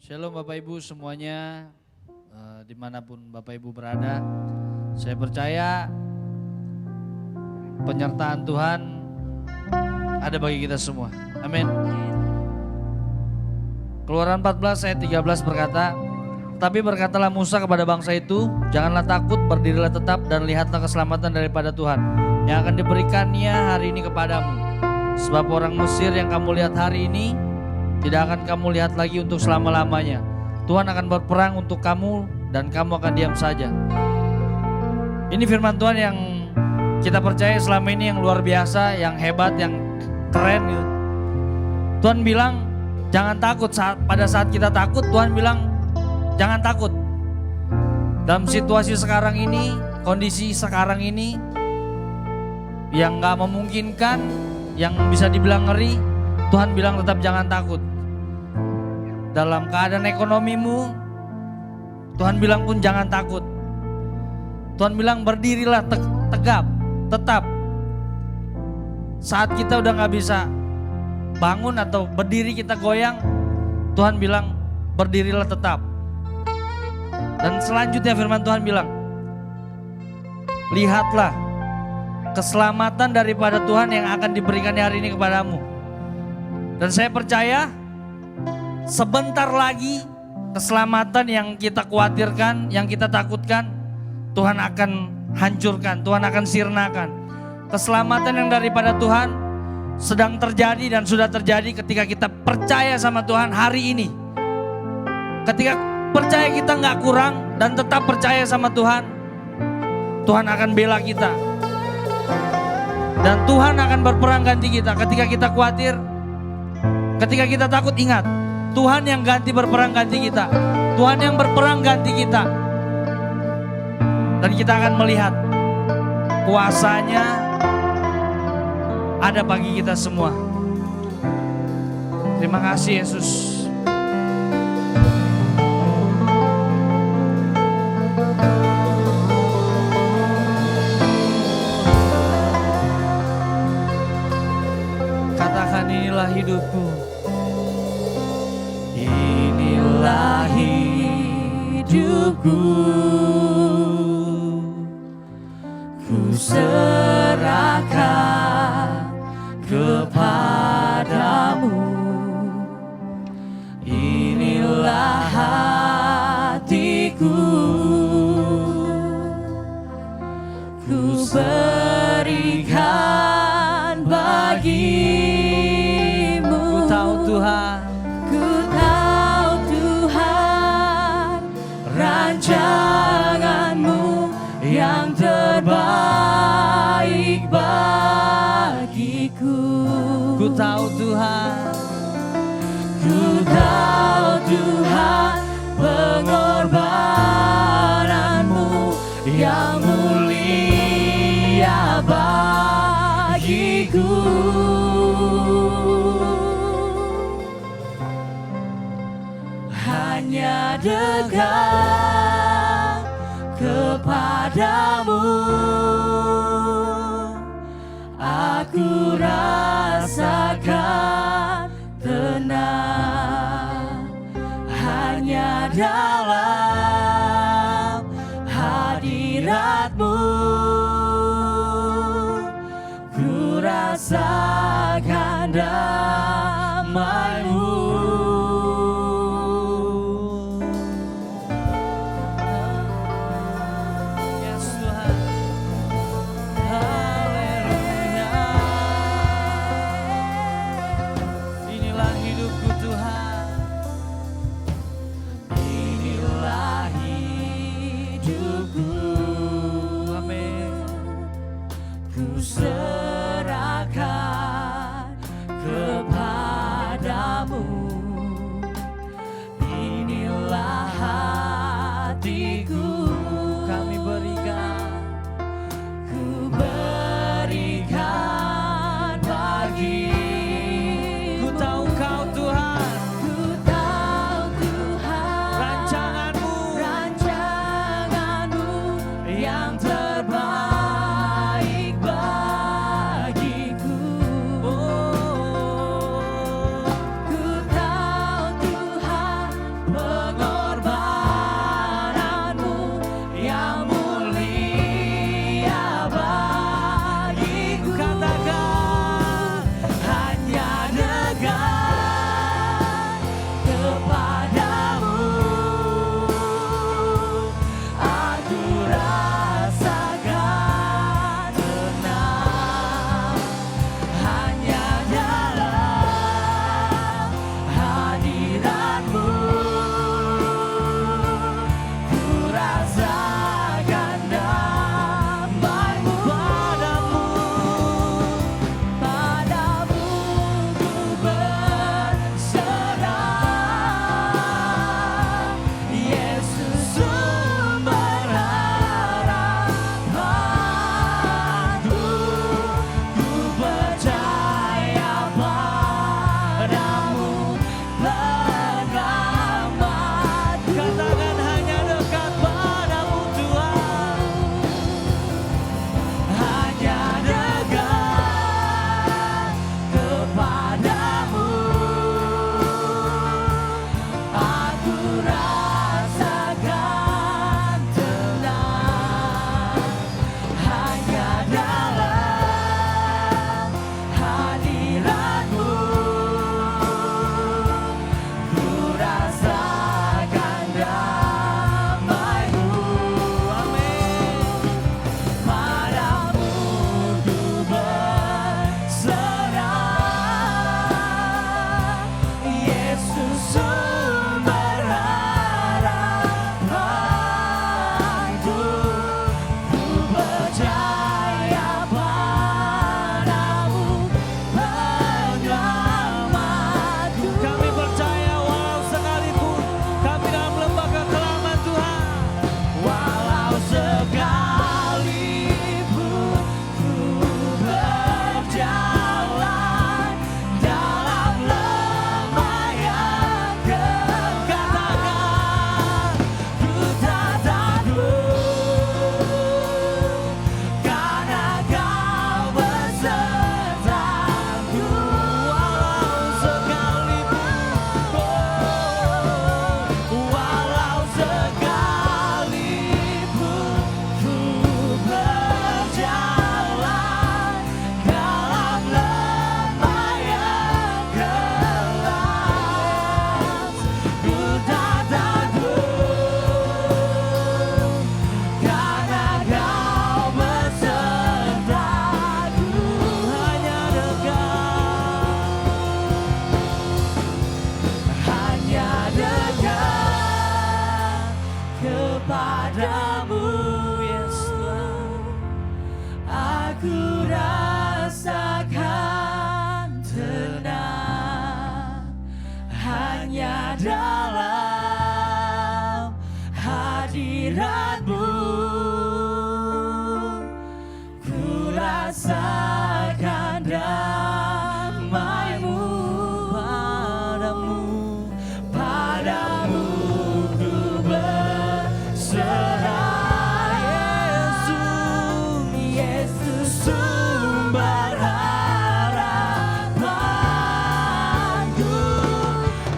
Shalom Bapak Ibu semuanya, dimanapun Bapak Ibu berada. Saya percaya penyertaan Tuhan ada bagi kita semua. Amin. Keluaran 14 ayat 13 berkata, "Tapi berkatalah Musa kepada bangsa itu, janganlah takut, berdirilah tetap dan lihatlah keselamatan daripada Tuhan yang akan diberikannya hari ini kepadamu. Sebab orang Mesir yang kamu lihat hari ini tidak akan kamu lihat lagi untuk selama-lamanya. Tuhan akan berperang untuk kamu dan kamu akan diam saja." Ini firman Tuhan yang kita percaya selama ini, yang luar biasa, yang hebat, yang keren gitu. Tuhan bilang jangan takut. Pada saat kita takut, Tuhan bilang jangan takut. Dalam situasi sekarang ini, kondisi sekarang ini yang gak memungkinkan, yang bisa dibilang ngeri, Tuhan bilang tetap jangan takut. Dalam keadaan ekonomimu, Tuhan bilang pun jangan takut. Tuhan bilang berdirilah tegap, tetap. Saat kita udah gak bisa bangun atau berdiri, kita goyang, Tuhan bilang berdirilah tetap. Dan selanjutnya firman Tuhan bilang, lihatlah keselamatan daripada Tuhan yang akan diberikan hari ini kepadamu. Dan saya percaya sebentar lagi keselamatan yang kita khawatirkan, yang kita takutkan, Tuhan akan hancurkan, Tuhan akan sirnakan. Keselamatan yang daripada Tuhan sedang terjadi dan sudah terjadi ketika kita percaya sama Tuhan hari ini. Ketika percaya kita gak kurang dan tetap percaya sama Tuhan, Tuhan akan bela kita. Dan Tuhan akan berperang ganti kita. Ketika kita khawatir, ketika kita takut, ingat, Tuhan yang ganti berperang ganti kita. Tuhan yang berperang ganti kita. Dan kita akan melihat kuasanya ada bagi kita semua. Terima kasih Yesus. Katakan, inilah hidupku. Inilah hidupku, ku serahkan kepadamu. Inilah hatiku, ku berikan bagimu. Ku tahu Tuhan, ku tahu Tuhan, rancanganmu yang terbaik bagiku. Ku tahu Tuhan, ku tahu Tuhan, pengorbananmu yang mulia bagiku. Hanya dekat kepadamu aku rasakan tenang. Hanya dalam hadiratmu ku rasakan damai-Mu. Serahkan kepada hanya dalam hadirat-Mu ku rasakan damai-Mu. Padamu ku berserah. Yesus sumber harapanku,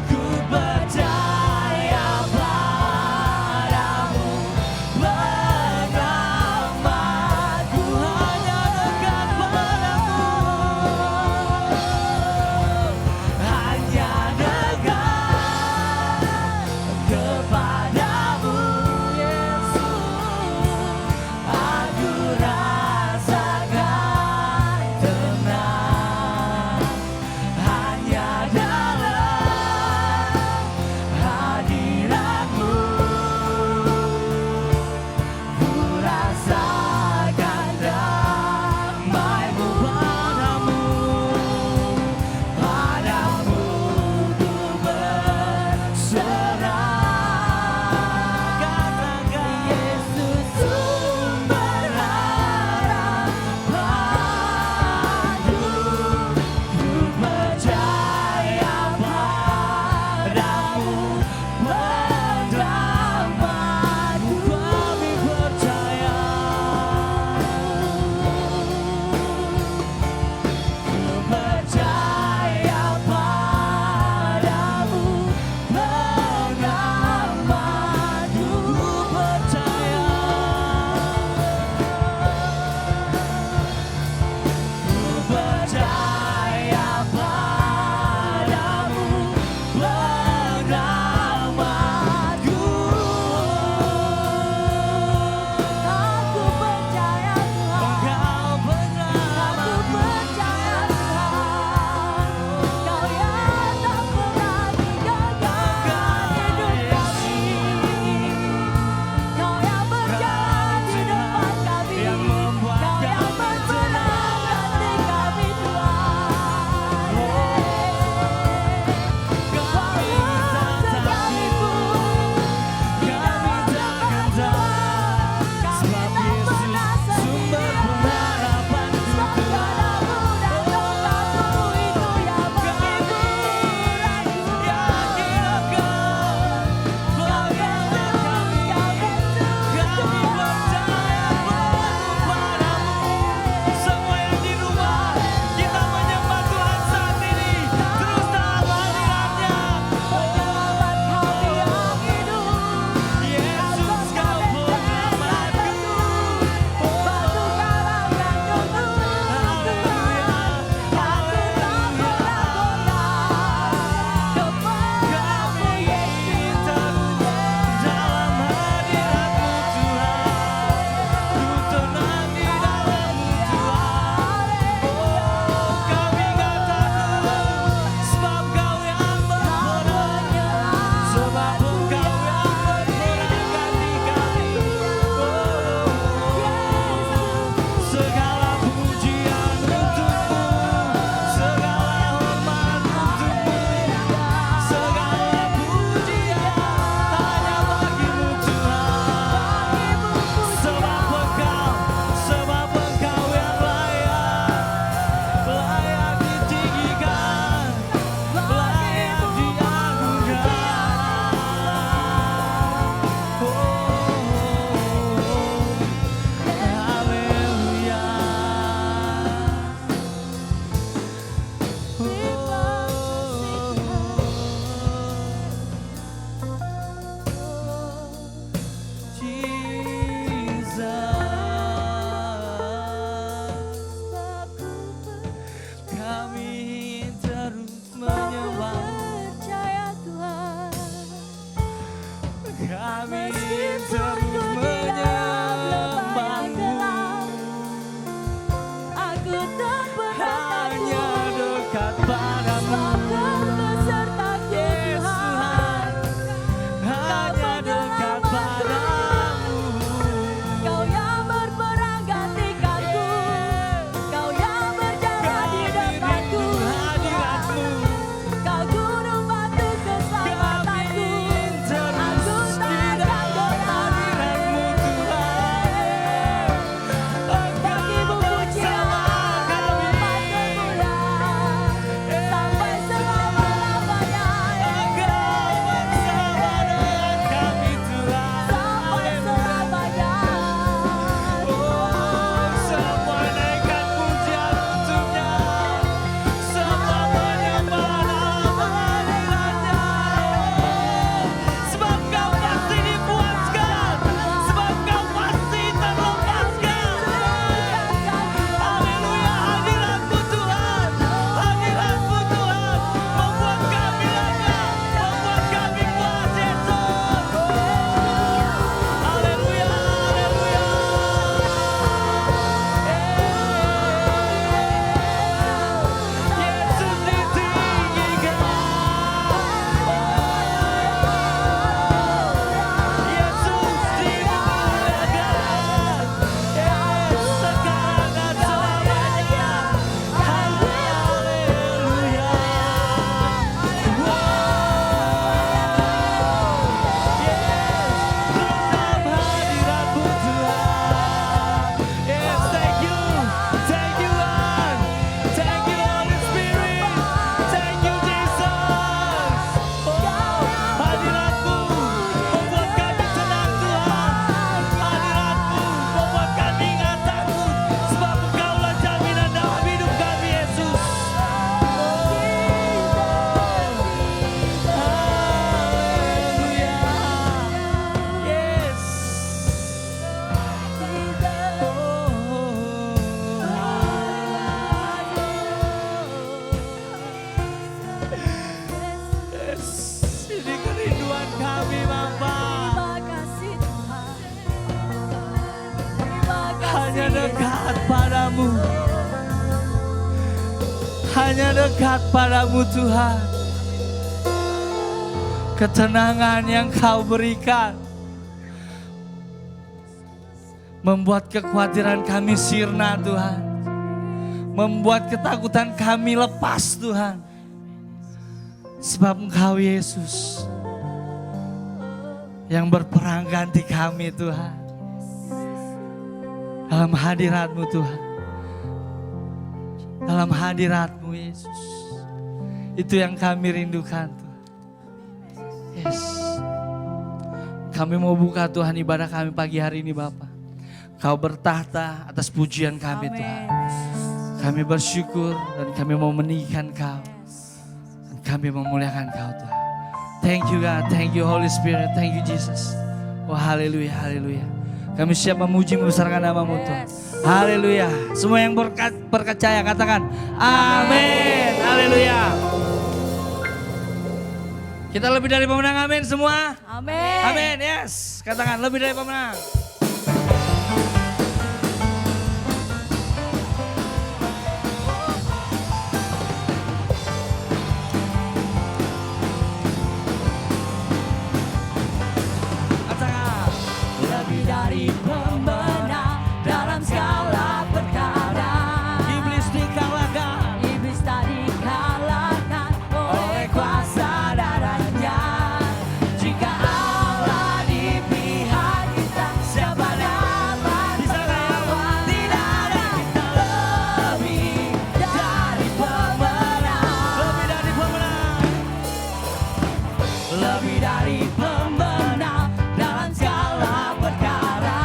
ku percaya padamu. hanya dekat padamu Tuhan. Ketenangan yang Kau berikan membuat kekhawatiran kami sirna Tuhan. Membuat ketakutan kami lepas Tuhan. Sebab Engkau Yesus yang berperang ganti kami Tuhan. Dalam hadirat-Mu Tuhan. Dalam hadirat-Mu Yesus. Itu yang kami rindukan Tuhan. Yes. Kami mau buka Tuhan ibadah kami pagi hari ini Bapa. Kau bertahta atas pujian kami Tuhan. Kami bersyukur dan kami mau meninggikan Kau. Dan kami memuliakan Kau Tuhan. Thank you God, thank you Holy Spirit, thank you Jesus. Oh haleluya, haleluya. Kami siap memuji membesarkan nama-Mu Tuhan. Haleluya. Semua yang percaya katakan amin. Haleluya. Kita lebih dari pemenang, amin semua. Amin. Amin, yes. Katakan lebih dari pemenang. Katakan Lebih dari pemenang dalam segala perkara. iblis dikalahkan. Iblis tak dikalahkan oleh kuasa darahnya. Jika Allah di pihak kita, siapa dapat melawan? Tidak ada kita lebih dari pemenang. Lebih dari pemenang. Lebih dari pemenang dalam segala perkara.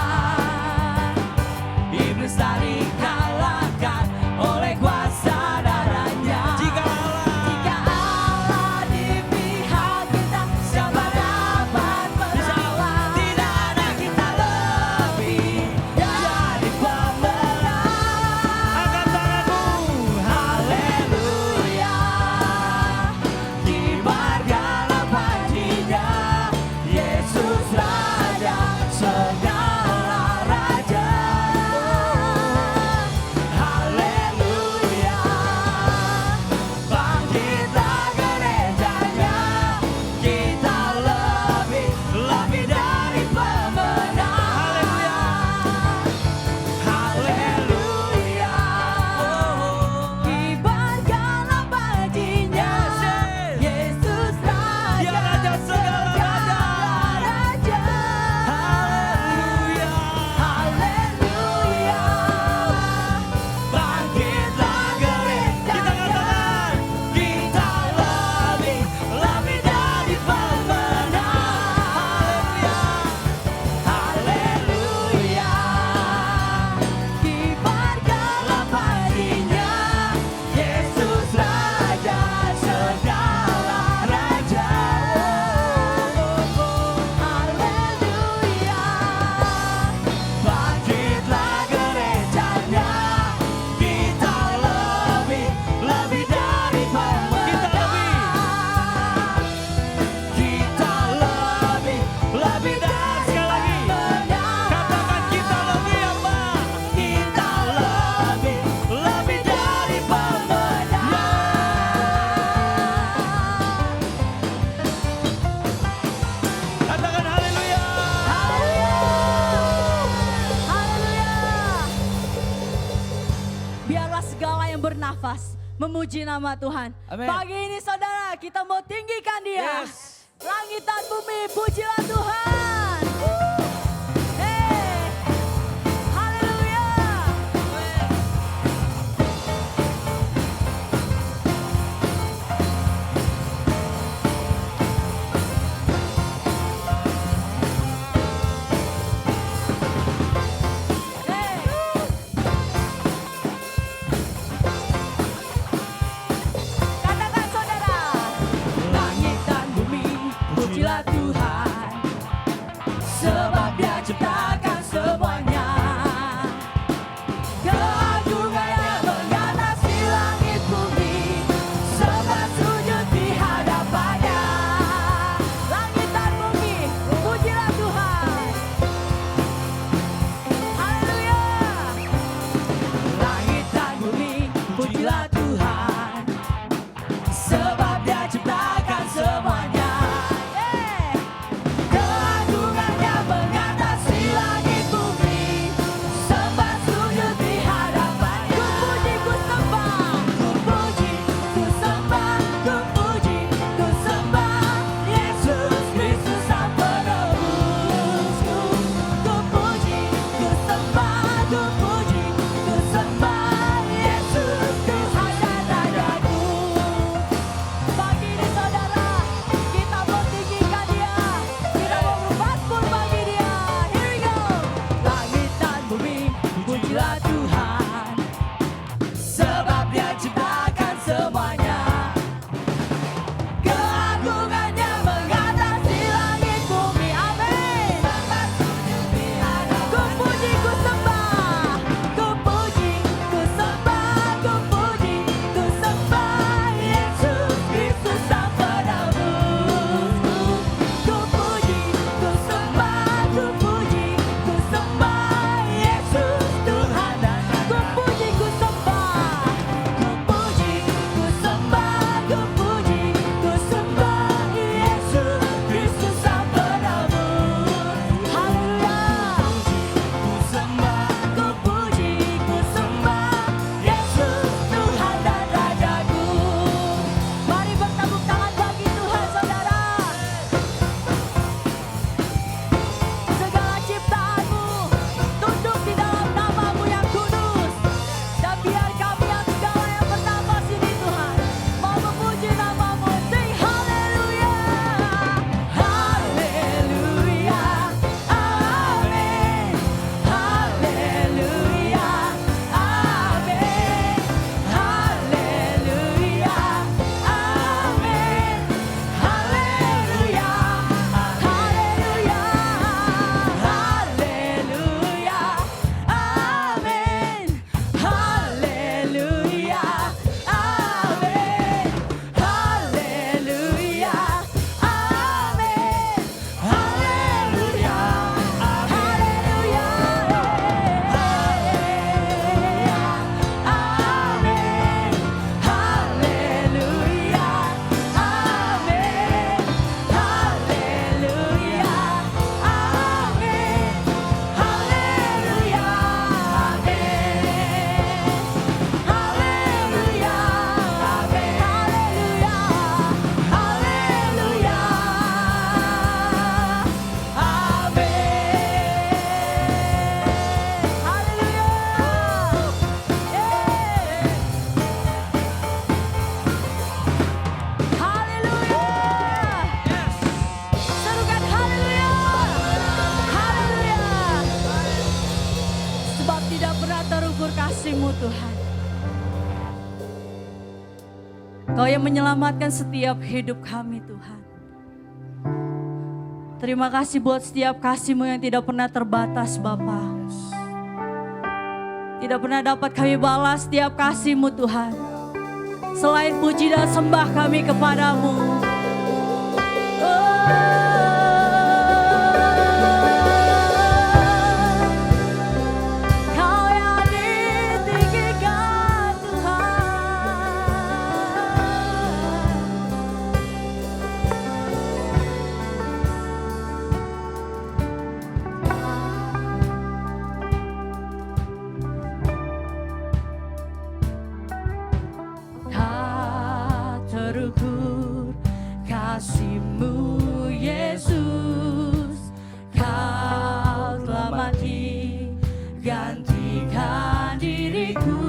Iblis tak dikalahkan oleh kuasa darahnya. Jika Allah di pihak kita, siapa dapat melawan? Tidak ada kita lebih dari pemenang. angkat tanganmu. Haleluya, kibarkanlah pujinya, Yesus Raja segala raja. Haleluya, bangkitlah gerejanya, kita lebih dari pemenang. Haleluya, kibarkanlah pujinya, Yesus Dia Raja Raja segala raja. Haleluya. Haleluya, bangkitlah gerejanya, kita lebih dari pemenang. Haleluya, kibarkanlah pujinya, Yesus Raja segala raja. Haleluya, bangkitlah gerejanya, kita lebih dari pemenang. Kita lebih dari Sekali lagi. pemenang. Katakan kita lebih apa? Kita lebih dari pemenang. Katakan haleluya. Haleluya. Biarlah segala yang bernafas memuji nama Tuhan. Amin. Pagi ini saudara, kita mau tinggikan Dia. Yes. Langit dan bumi, pujilah Tuhan. Hey. Haleluya. Katakan saudara, langit dan bumi, pujilah Tuhan, sebab Dia ciptakan semuanya. Keagungannya mengatasi langit bumi, sebab sujud di hadapannya. Langit dan bumi, pujilah Tuhan. Haleluya. Langit dan bumi, pujilah Tuhan, Kau yang menyelamatkan setiap hidup kami Tuhan. Terima kasih buat setiap kasih-Mu yang tidak pernah terbatas Bapa. Tidak pernah dapat kami balas setiap kasih-Mu Tuhan. Selain puji dan sembah kami kepadamu. Kau yang ditinggikan Tuhan. Tak terukur kasih-Mu Yesus, Kau telah mati gantikan diriku.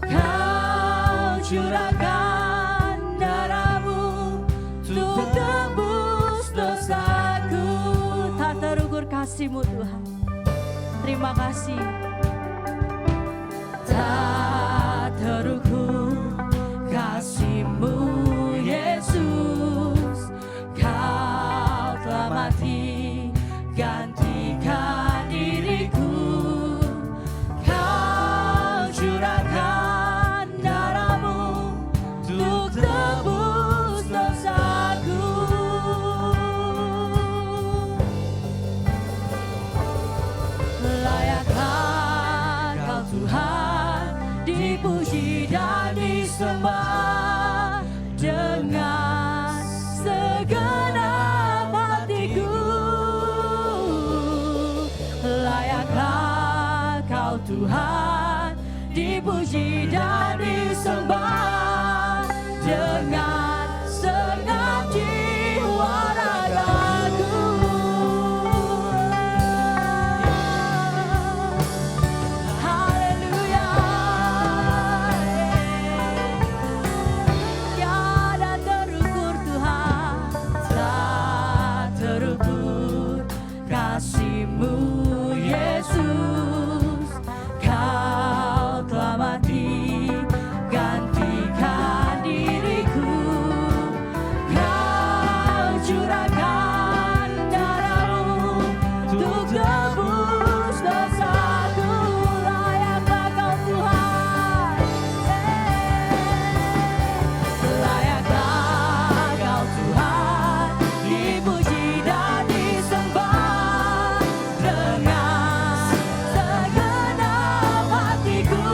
Kau curahkan darah-Mu untuk tebus dosaku. Tak terukur kasih-Mu Tuhan. Terima kasih. Tak terukur kasih-Mu Yesus, Kau telah mati gantikan diriku. Kau curahkan darah-Mu untuk tebus dosaku. Layakkah Kau Tuhan dipuji dan disembah dengan segenap hatiku. Layakkah Kau Tuhan dipuji dan disembah dengan segenap jiwa ragaku. Haleluya. Tiada terukur Tuhan, tak terukur kasih-Mu Yesus, Kau telah mati gantikan diriku. Kau curahkan darah-Mu untuk tebus dosaku. Layakkah Kau Tuhan, layakkah Kau Tuhan dipuji dan disembah dengan segenap hatiku.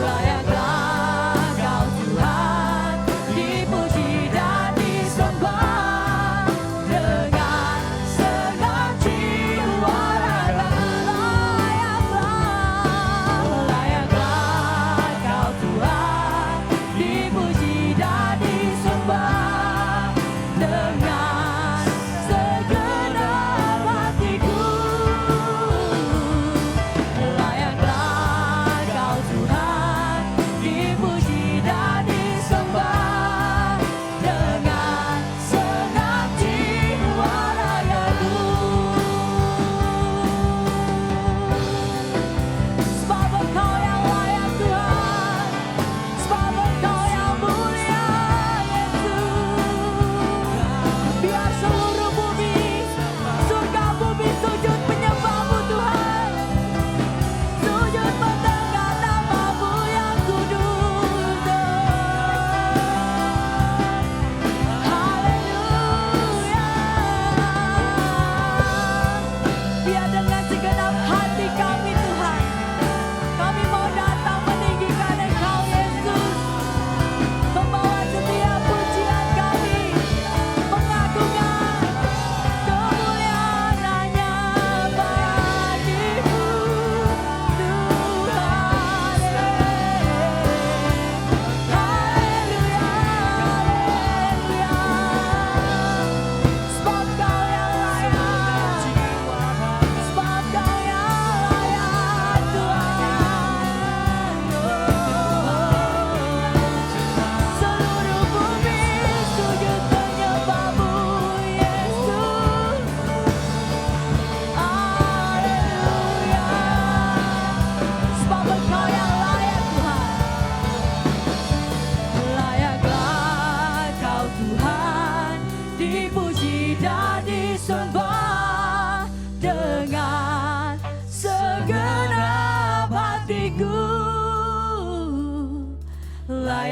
Layakkah Kau Tuhan dipuji dan disembah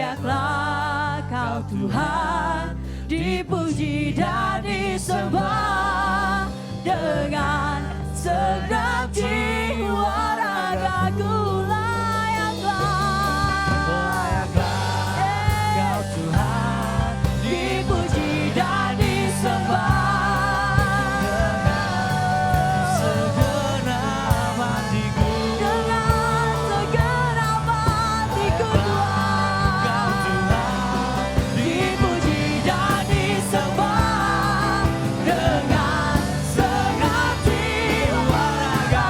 Layaklah Kau Tuhan, dipuji dan disembah dengan segenap jiwa ragaku. Layaklah Kau Tuhan, dipuji dan disembah dengan segenap hatiku. Dengan segenap hatiku Tuhan, Kau Tuhan, dipuji dan disembah dengan segenap jiwa raga.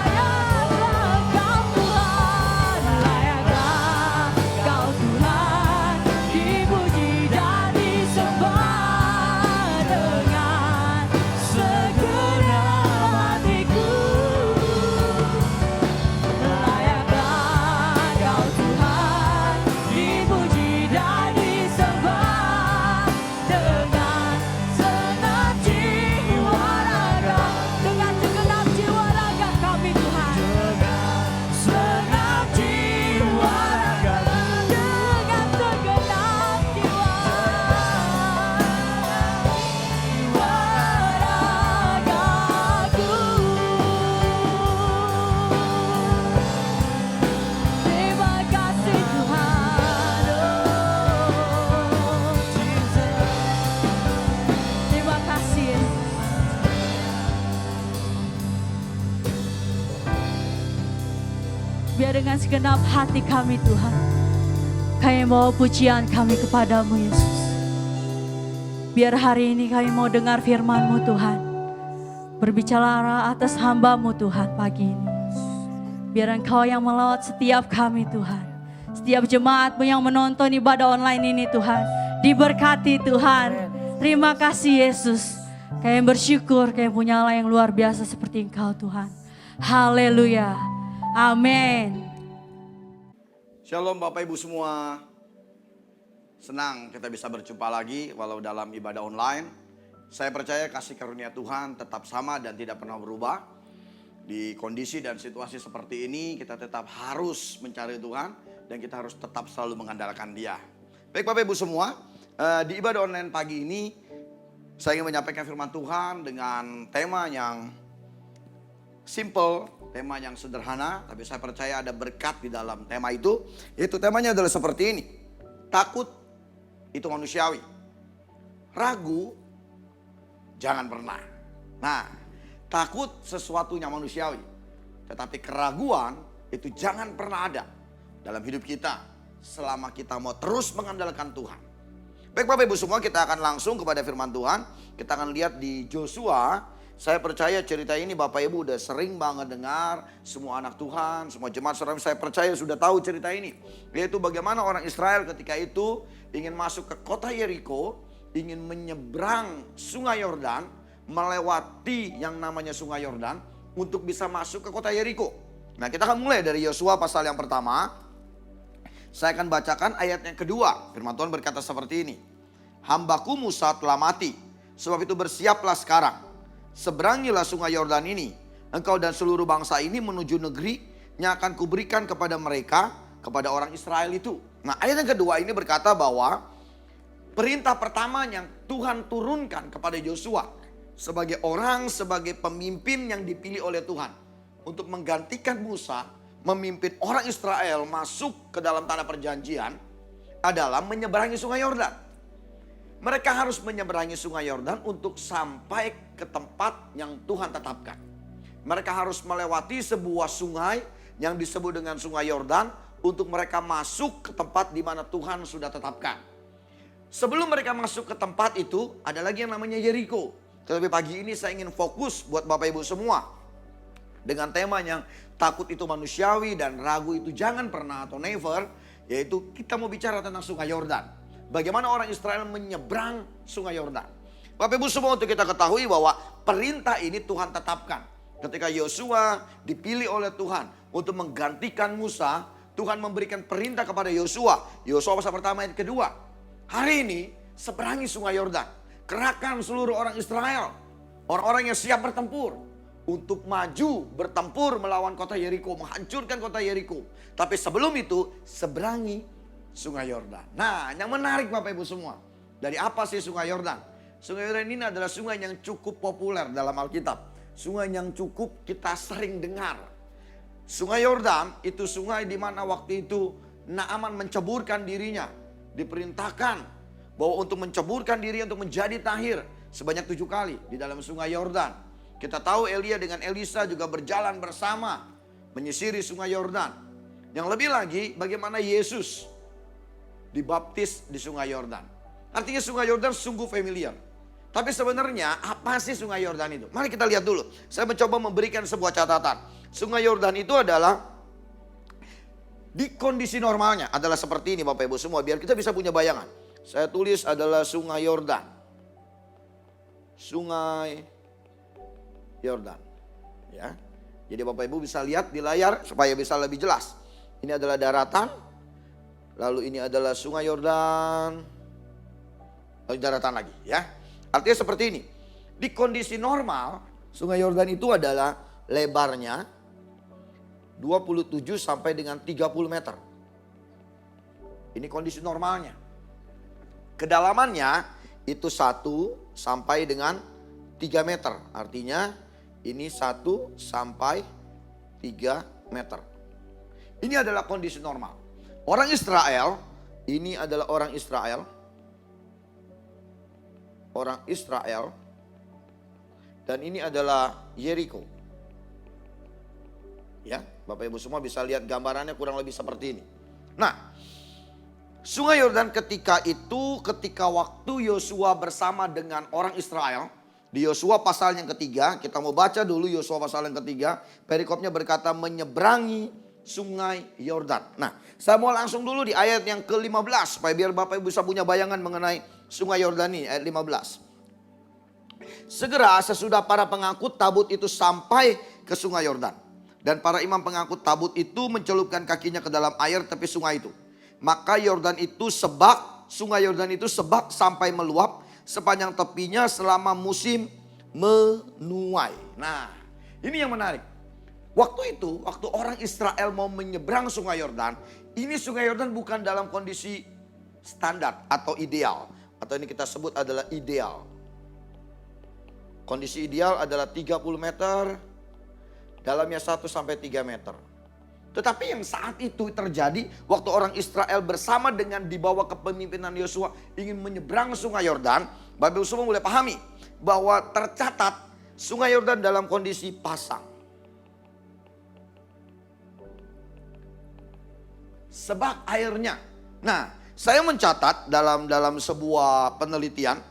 Kau Tuhan, layaklah Kau Tuhan, dipuji dan disembah dengan segenap hatiku. Layaklah Kau Tuhan, dipuji dan disembah dengan segenap jiwa raga. Dengan segenap jiwa raga kami Tuhan. Dengan segenap jiwa raga. Dengan segenap jiwa ragaku. Terima kasih Tuhan, oh Jesus. Terima kasih Yesus. Biar dengan segenap hati kami Tuhan, kami mau pujian kami kepadamu Yesus. Biar hari ini kami mau dengar firman-Mu Tuhan. Berbicara atas hamba-Mu Tuhan pagi ini. Biar Engkau yang melawat setiap kami Tuhan. Setiap jemaat-Mu yang menonton ibadah online ini Tuhan. Diberkati Tuhan. Terima kasih Yesus. Kami bersyukur kami punya Allah yang luar biasa seperti Engkau Tuhan. Haleluya. Amin. Shalom Bapak Ibu semua. Senang kita bisa berjumpa lagi walau dalam ibadah online. Saya percaya kasih karunia Tuhan tetap sama dan tidak pernah berubah. Di kondisi dan situasi seperti ini kita tetap harus mencari Tuhan dan kita harus tetap selalu mengandalkan Dia. Baik Bapak Ibu semua, di ibadah online pagi ini saya ingin menyampaikan firman Tuhan dengan tema yang simple, tema yang sederhana, tapi saya percaya ada berkat di dalam tema itu. Yaitu temanya adalah seperti ini. Takut itu manusiawi. Ragu jangan pernah. Nah, takut sesuatunya manusiawi. Tetapi keraguan itu jangan pernah ada dalam hidup kita selama kita mau terus mengandalkan Tuhan. Baik Bapak Ibu semua, kita akan langsung kepada firman Tuhan. Kita akan lihat di Joshua. Saya percaya cerita ini Bapak Ibu udah sering banget dengar. Semua anak Tuhan, semua jemaat saudara saya percaya sudah tahu cerita ini. Yaitu bagaimana orang Israel ketika itu ingin masuk ke kota Yeriko, ingin menyeberang sungai Yordan, melewati yang namanya sungai Yordan untuk bisa masuk ke kota Yeriko. Nah, kita akan mulai dari Yosua pasal yang pertama. Saya akan bacakan ayat yang kedua. Firman Tuhan berkata seperti ini. Hambaku Musa telah mati, sebab itu bersiaplah sekarang. Seberangilah sungai Yordan ini, engkau dan seluruh bangsa ini menuju negeri yang akan kuberikan kepada mereka, kepada orang Israel itu. Nah, ayat yang kedua ini berkata bahwa perintah pertama yang Tuhan turunkan kepada Yosua sebagai orang, sebagai pemimpin yang dipilih oleh Tuhan untuk menggantikan Musa memimpin orang Israel masuk ke dalam tanah perjanjian adalah menyeberangi sungai Yordan. Mereka harus menyeberangi sungai Yordan untuk sampai ke tempat yang Tuhan tetapkan. Mereka harus melewati sebuah sungai yang disebut dengan sungai Yordan untuk mereka masuk ke tempat di mana Tuhan sudah tetapkan. Sebelum mereka masuk ke tempat itu ada lagi yang namanya Yeriko. Tetapi pagi ini saya ingin fokus buat Bapak Ibu semua dengan tema yang takut itu manusiawi dan ragu itu jangan pernah atau never. Yaitu kita mau bicara tentang sungai Yordan. Bagaimana orang Israel menyeberang sungai Yordan. Bapak Ibu semua, untuk kita ketahui bahwa perintah ini Tuhan tetapkan. Ketika Yosua dipilih oleh Tuhan untuk menggantikan Musa, Tuhan memberikan perintah kepada Yosua. Yosua pasal pertama ayat kedua. Hari ini seberangi sungai Yordan. Kerahkan seluruh orang Israel. Orang-orang yang siap bertempur. Untuk maju bertempur melawan kota Yeriko. Menghancurkan kota Yeriko. Tapi sebelum itu seberangi Sungai Yordan. Nah, yang menarik Bapak Ibu semua. Dari apa sih Sungai Yordan? Sungai Yordan ini adalah sungai yang cukup populer dalam Alkitab. Sungai yang cukup kita sering dengar. Sungai Yordan itu sungai di mana waktu itu Naaman menceburkan dirinya. Diperintahkan bahwa untuk menceburkan diri untuk menjadi tahir sebanyak 7 kali di dalam Sungai Yordan. Kita tahu Elia dengan Elisa juga berjalan bersama menyisiri Sungai Yordan. Yang lebih lagi bagaimana Yesus dibaptis di Sungai Yordan. Artinya Sungai Yordan sungguh familiar. Tapi sebenarnya apa sih Sungai Yordan itu? Mari kita lihat dulu. Saya mencoba memberikan sebuah catatan. Sungai Yordan itu adalah di kondisi normalnya adalah seperti ini Bapak Ibu semua. Biar kita bisa punya bayangan. Saya tulis adalah Sungai Yordan. Sungai Yordan. Ya. Jadi Bapak Ibu bisa lihat di layar supaya bisa lebih jelas. Ini adalah daratan. Lalu ini adalah Sungai Yordan. Lalu daratan lagi ya. Artinya seperti ini. Di kondisi normal, Sungai Yordan itu adalah lebarnya 27 sampai dengan 30 meter. Ini kondisi normalnya. Kedalamannya itu 1 sampai dengan 3 meter. Artinya ini 1 sampai 3 meter. Ini adalah kondisi normal. Orang Israel, ini adalah orang Israel. Orang Israel. Dan ini adalah Yeriko. Ya, Bapak Ibu semua bisa lihat gambarannya kurang lebih seperti ini. Nah, Sungai Yordan ketika waktu Yosua bersama dengan orang Israel. Di Yosua pasal yang ketiga, kita mau baca dulu Yosua pasal yang ketiga. Perikopnya berkata menyeberangi Sungai Yordan. Nah, saya mau langsung dulu di ayat yang ke-15. Supaya biar Bapak Ibu bisa punya bayangan mengenai Sungai Yordan ini. Ayat 15. Segera sesudah para pengangkut tabut itu sampai ke Sungai Yordan. Dan para imam pengangkut tabut itu mencelupkan kakinya ke dalam air tepi sungai itu. Maka Sungai Yordan itu sebak sampai meluap sepanjang tepinya selama musim menuai. Nah, ini yang menarik. Waktu orang Israel mau menyeberang Sungai Yordan, ini Sungai Yordan bukan dalam kondisi standar atau ideal. Atau ini kita sebut adalah ideal. Kondisi ideal adalah 30 meter, dalamnya 1 sampai 3 meter. Tetapi yang saat itu terjadi waktu orang Israel bersama dengan di bawah kepemimpinan Yosua ingin menyeberang Sungai Yordan, Bapak Ibu semua mulai pahami bahwa tercatat Sungai Yordan dalam kondisi pasang. Sebab airnya. Nah, saya mencatat dalam sebuah penelitian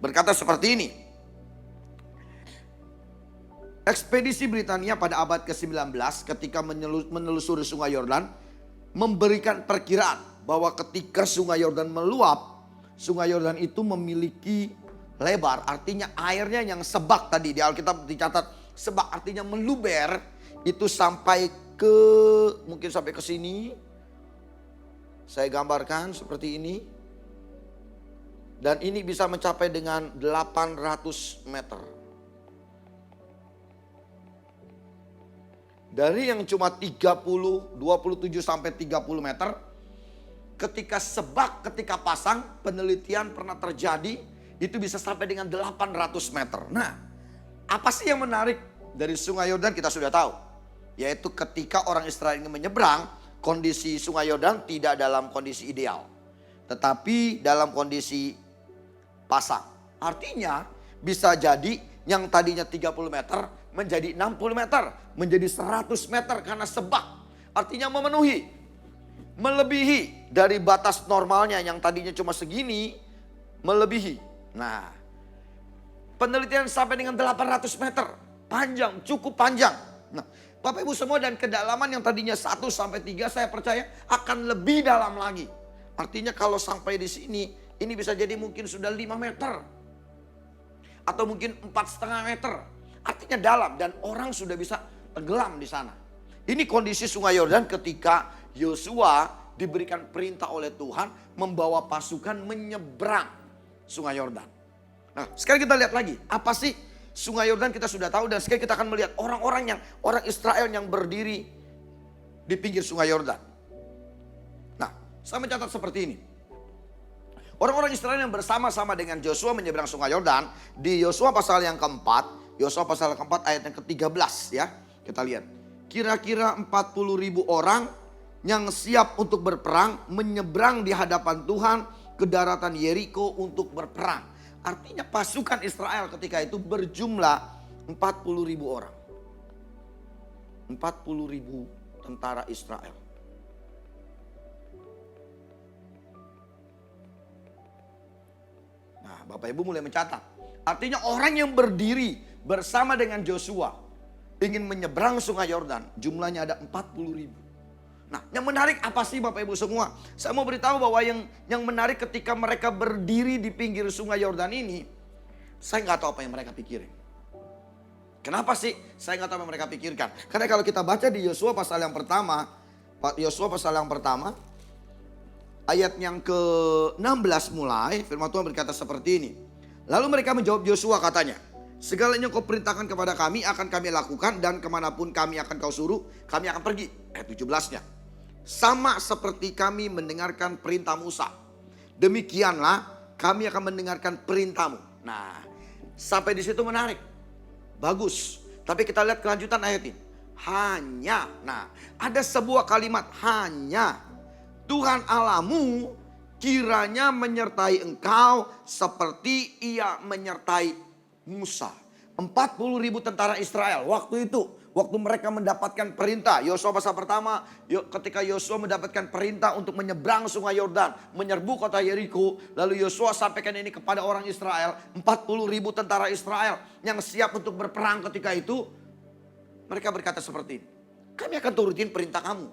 berkata seperti ini. Ekspedisi Britania pada abad ke-19 ketika menelusuri Sungai Yordan memberikan perkiraan bahwa ketika Sungai Yordan meluap, Sungai Yordan itu memiliki lebar, artinya airnya yang sebak tadi di Alkitab dicatat sebak artinya meluber itu sampai ke mungkin sampai ke sini. Saya gambarkan seperti ini. Dan ini bisa mencapai dengan 800 meter. Dari yang cuma 27 sampai 30 meter. Ketika pasang penelitian pernah terjadi. Itu bisa sampai dengan 800 meter. Nah, apa sih yang menarik dari Sungai Yordan kita sudah tahu. Yaitu ketika orang Israel ingin menyeberang. Kondisi Sungai Yordan tidak dalam kondisi ideal. Tetapi dalam kondisi pasang. Artinya bisa jadi yang tadinya 30 meter menjadi 60 meter. Menjadi 100 meter karena sebak. Artinya memenuhi. Melebihi dari batas normalnya yang tadinya cuma segini. Melebihi. Nah, penelitian sampai dengan 800 meter. Panjang, cukup panjang. Nah, Bapak Ibu semua dan kedalaman yang tadinya 1 sampai 3 saya percaya akan lebih dalam lagi. Artinya kalau sampai di sini ini bisa jadi mungkin sudah 5 meter. Atau mungkin 4,5 meter. Artinya dalam dan orang sudah bisa tenggelam di sana. Ini kondisi Sungai Yordan ketika Yosua diberikan perintah oleh Tuhan membawa pasukan menyeberang Sungai Yordan. Nah, sekarang kita lihat lagi apa sih Sungai Yordan kita sudah tahu dan sekarang kita akan melihat orang Israel yang berdiri di pinggir Sungai Yordan. Nah, Saya mencatat seperti ini. Orang-orang Israel yang bersama-sama dengan Yosua menyeberang sungai Yordan. Di Yosua pasal yang keempat. Yosua pasal yang keempat ayat yang ke-13 ya. Kita lihat. Kira-kira 40.000 orang yang siap untuk berperang. Menyeberang di hadapan Tuhan ke daratan Yeriko untuk berperang. Artinya pasukan Israel ketika itu berjumlah 40.000 orang. 40.000 tentara Israel. Nah, Bapak Ibu mulai mencatat. Artinya orang yang berdiri bersama dengan Joshua ingin menyeberang sungai Yordan, jumlahnya ada 40.000. Nah, yang menarik apa sih Bapak Ibu semua? Saya mau beritahu bahwa yang menarik ketika mereka berdiri di pinggir sungai Yordan ini, saya nggak tahu apa yang mereka pikirin. Kenapa sih? Saya nggak tahu apa yang mereka pikirkan. Karena kalau kita baca di Yosua pasal yang pertama, ayat yang ke-16 mulai, firman Tuhan berkata seperti ini. Lalu mereka menjawab Yosua katanya, segalanya kau perintahkan kepada kami akan kami lakukan dan kemanapun kami akan kau suruh, kami akan pergi. Ayat 17-nya. Sama seperti kami mendengarkan perintah Musa. Demikianlah kami akan mendengarkan perintahmu. Nah, sampai di situ menarik. Bagus. Tapi kita lihat kelanjutan ayat ini. Hanya. Nah, ada sebuah kalimat hanya. Tuhan Allahmu kiranya menyertai engkau seperti ia menyertai Musa. 40.000 tentara Israel waktu itu. Waktu mereka mendapatkan perintah. Yosua pasal pertama ketika Yosua mendapatkan perintah untuk menyeberang sungai Yordan. Menyerbu kota Yeriko. Lalu Yosua sampaikan ini kepada orang Israel. 40.000 tentara Israel yang siap untuk berperang ketika itu. Mereka berkata seperti ini. Kami akan turutin perintah kamu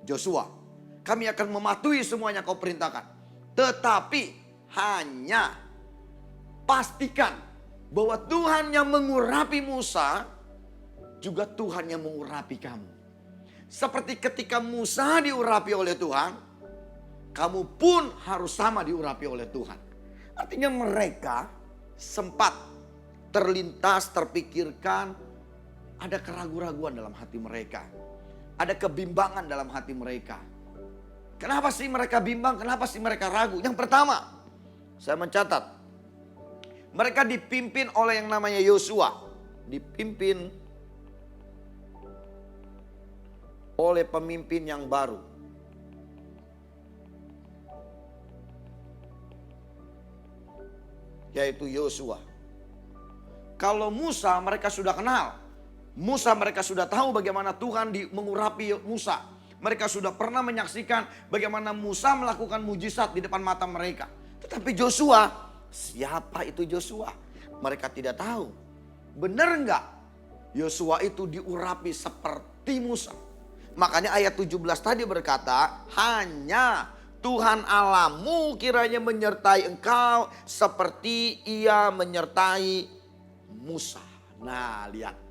Joshua. Kami akan mematuhi semuanya kau perintahkan. Tetapi hanya pastikan bahwa Tuhan yang mengurapi Musa juga Tuhan yang mengurapi kamu. Seperti ketika Musa diurapi oleh Tuhan, kamu pun harus sama diurapi oleh Tuhan. Artinya mereka sempat terlintas, terpikirkan, ada keraguan-raguan dalam hati mereka. Ada kebimbangan dalam hati mereka. Kenapa sih mereka bimbang? Kenapa sih mereka ragu? Yang pertama, saya mencatat. Mereka dipimpin oleh yang namanya Yosua. Dipimpin oleh pemimpin yang baru. Yaitu Yosua. Kalau Musa mereka sudah kenal. Musa mereka sudah tahu bagaimana Tuhan mengurapi Musa. Mereka sudah pernah menyaksikan bagaimana Musa melakukan mujizat di depan mata mereka. Tetapi Joshua, siapa itu Joshua? Mereka tidak tahu. Benar enggak? Joshua itu diurapi seperti Musa. Makanya ayat 17 tadi berkata, hanya Tuhan Allahmu kiranya menyertai engkau seperti ia menyertai Musa. Nah, lihat.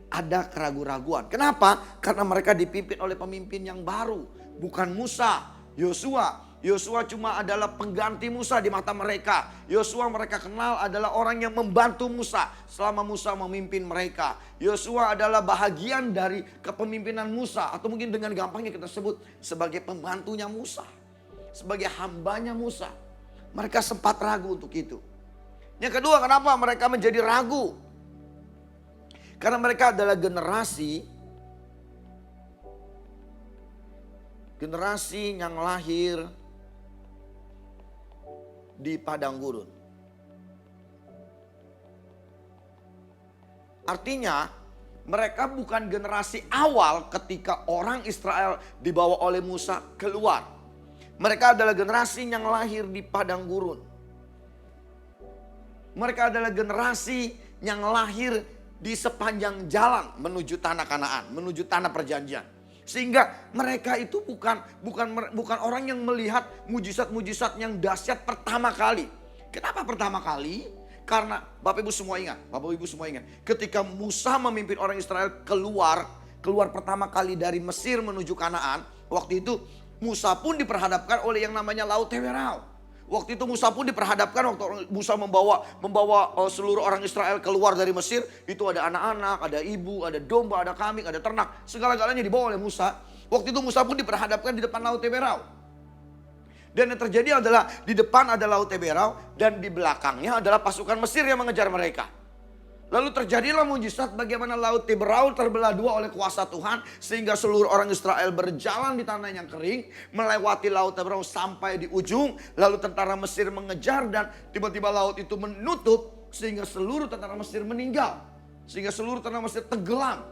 Ada keraguan-raguan. Kenapa? Karena mereka dipimpin oleh pemimpin yang baru. Bukan Musa, Yosua. Yosua cuma adalah pengganti Musa di mata mereka. Yosua mereka kenal adalah orang yang membantu Musa selama Musa memimpin mereka. Yosua adalah bahagian dari kepemimpinan Musa. Atau mungkin dengan gampangnya kita sebut sebagai pembantunya Musa. Sebagai hambanya Musa. Mereka sempat ragu untuk itu. Yang kedua, kenapa mereka menjadi ragu? Karena mereka adalah generasi yang lahir di padang gurun. Artinya mereka bukan generasi awal ketika orang Israel dibawa oleh Musa keluar. Mereka adalah generasi yang lahir di padang gurun. Mereka adalah generasi yang lahir di sepanjang jalan menuju tanah Kanaan, menuju tanah perjanjian. Sehingga mereka itu bukan orang yang melihat mujizat-mujizat yang dahsyat pertama kali. Kenapa pertama kali? Karena Bapak Ibu semua ingat, ketika Musa memimpin orang Israel keluar pertama kali dari Mesir menuju Kanaan, waktu itu Musa pun diperhadapkan oleh yang namanya Laut Teberau. Waktu itu Musa pun diperhadapkan waktu Musa membawa seluruh orang Israel keluar dari Mesir. Itu ada anak-anak, ada ibu, ada domba, ada kambing, ada ternak. Segala-galanya dibawa oleh Musa. Waktu itu Musa pun diperhadapkan di depan Laut Teberau. Dan yang terjadi adalah di depan ada Laut Teberau dan di belakangnya adalah pasukan Mesir yang mengejar mereka. Lalu terjadilah mujizat bagaimana Laut Teberau terbelah dua oleh kuasa Tuhan. Sehingga seluruh orang Israel berjalan di tanah yang kering. Melewati Laut Teberau sampai di ujung. Lalu tentara Mesir mengejar dan tiba-tiba laut itu menutup. Sehingga seluruh tentara Mesir meninggal. Sehingga seluruh tentara Mesir tenggelam.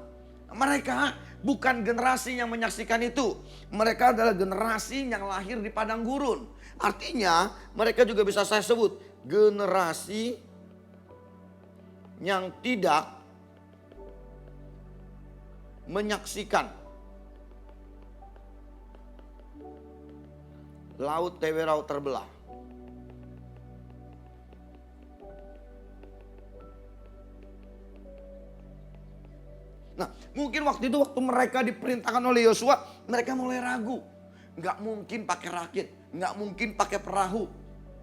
Mereka bukan generasi yang menyaksikan itu. Mereka adalah generasi yang lahir di padang gurun. Artinya mereka juga bisa saya sebut generasi yang tidak menyaksikan Laut Teberau terbelah. Nah, mungkin waktu mereka diperintahkan oleh Yosua, mereka mulai ragu. Nggak mungkin pakai rakit, nggak mungkin pakai perahu.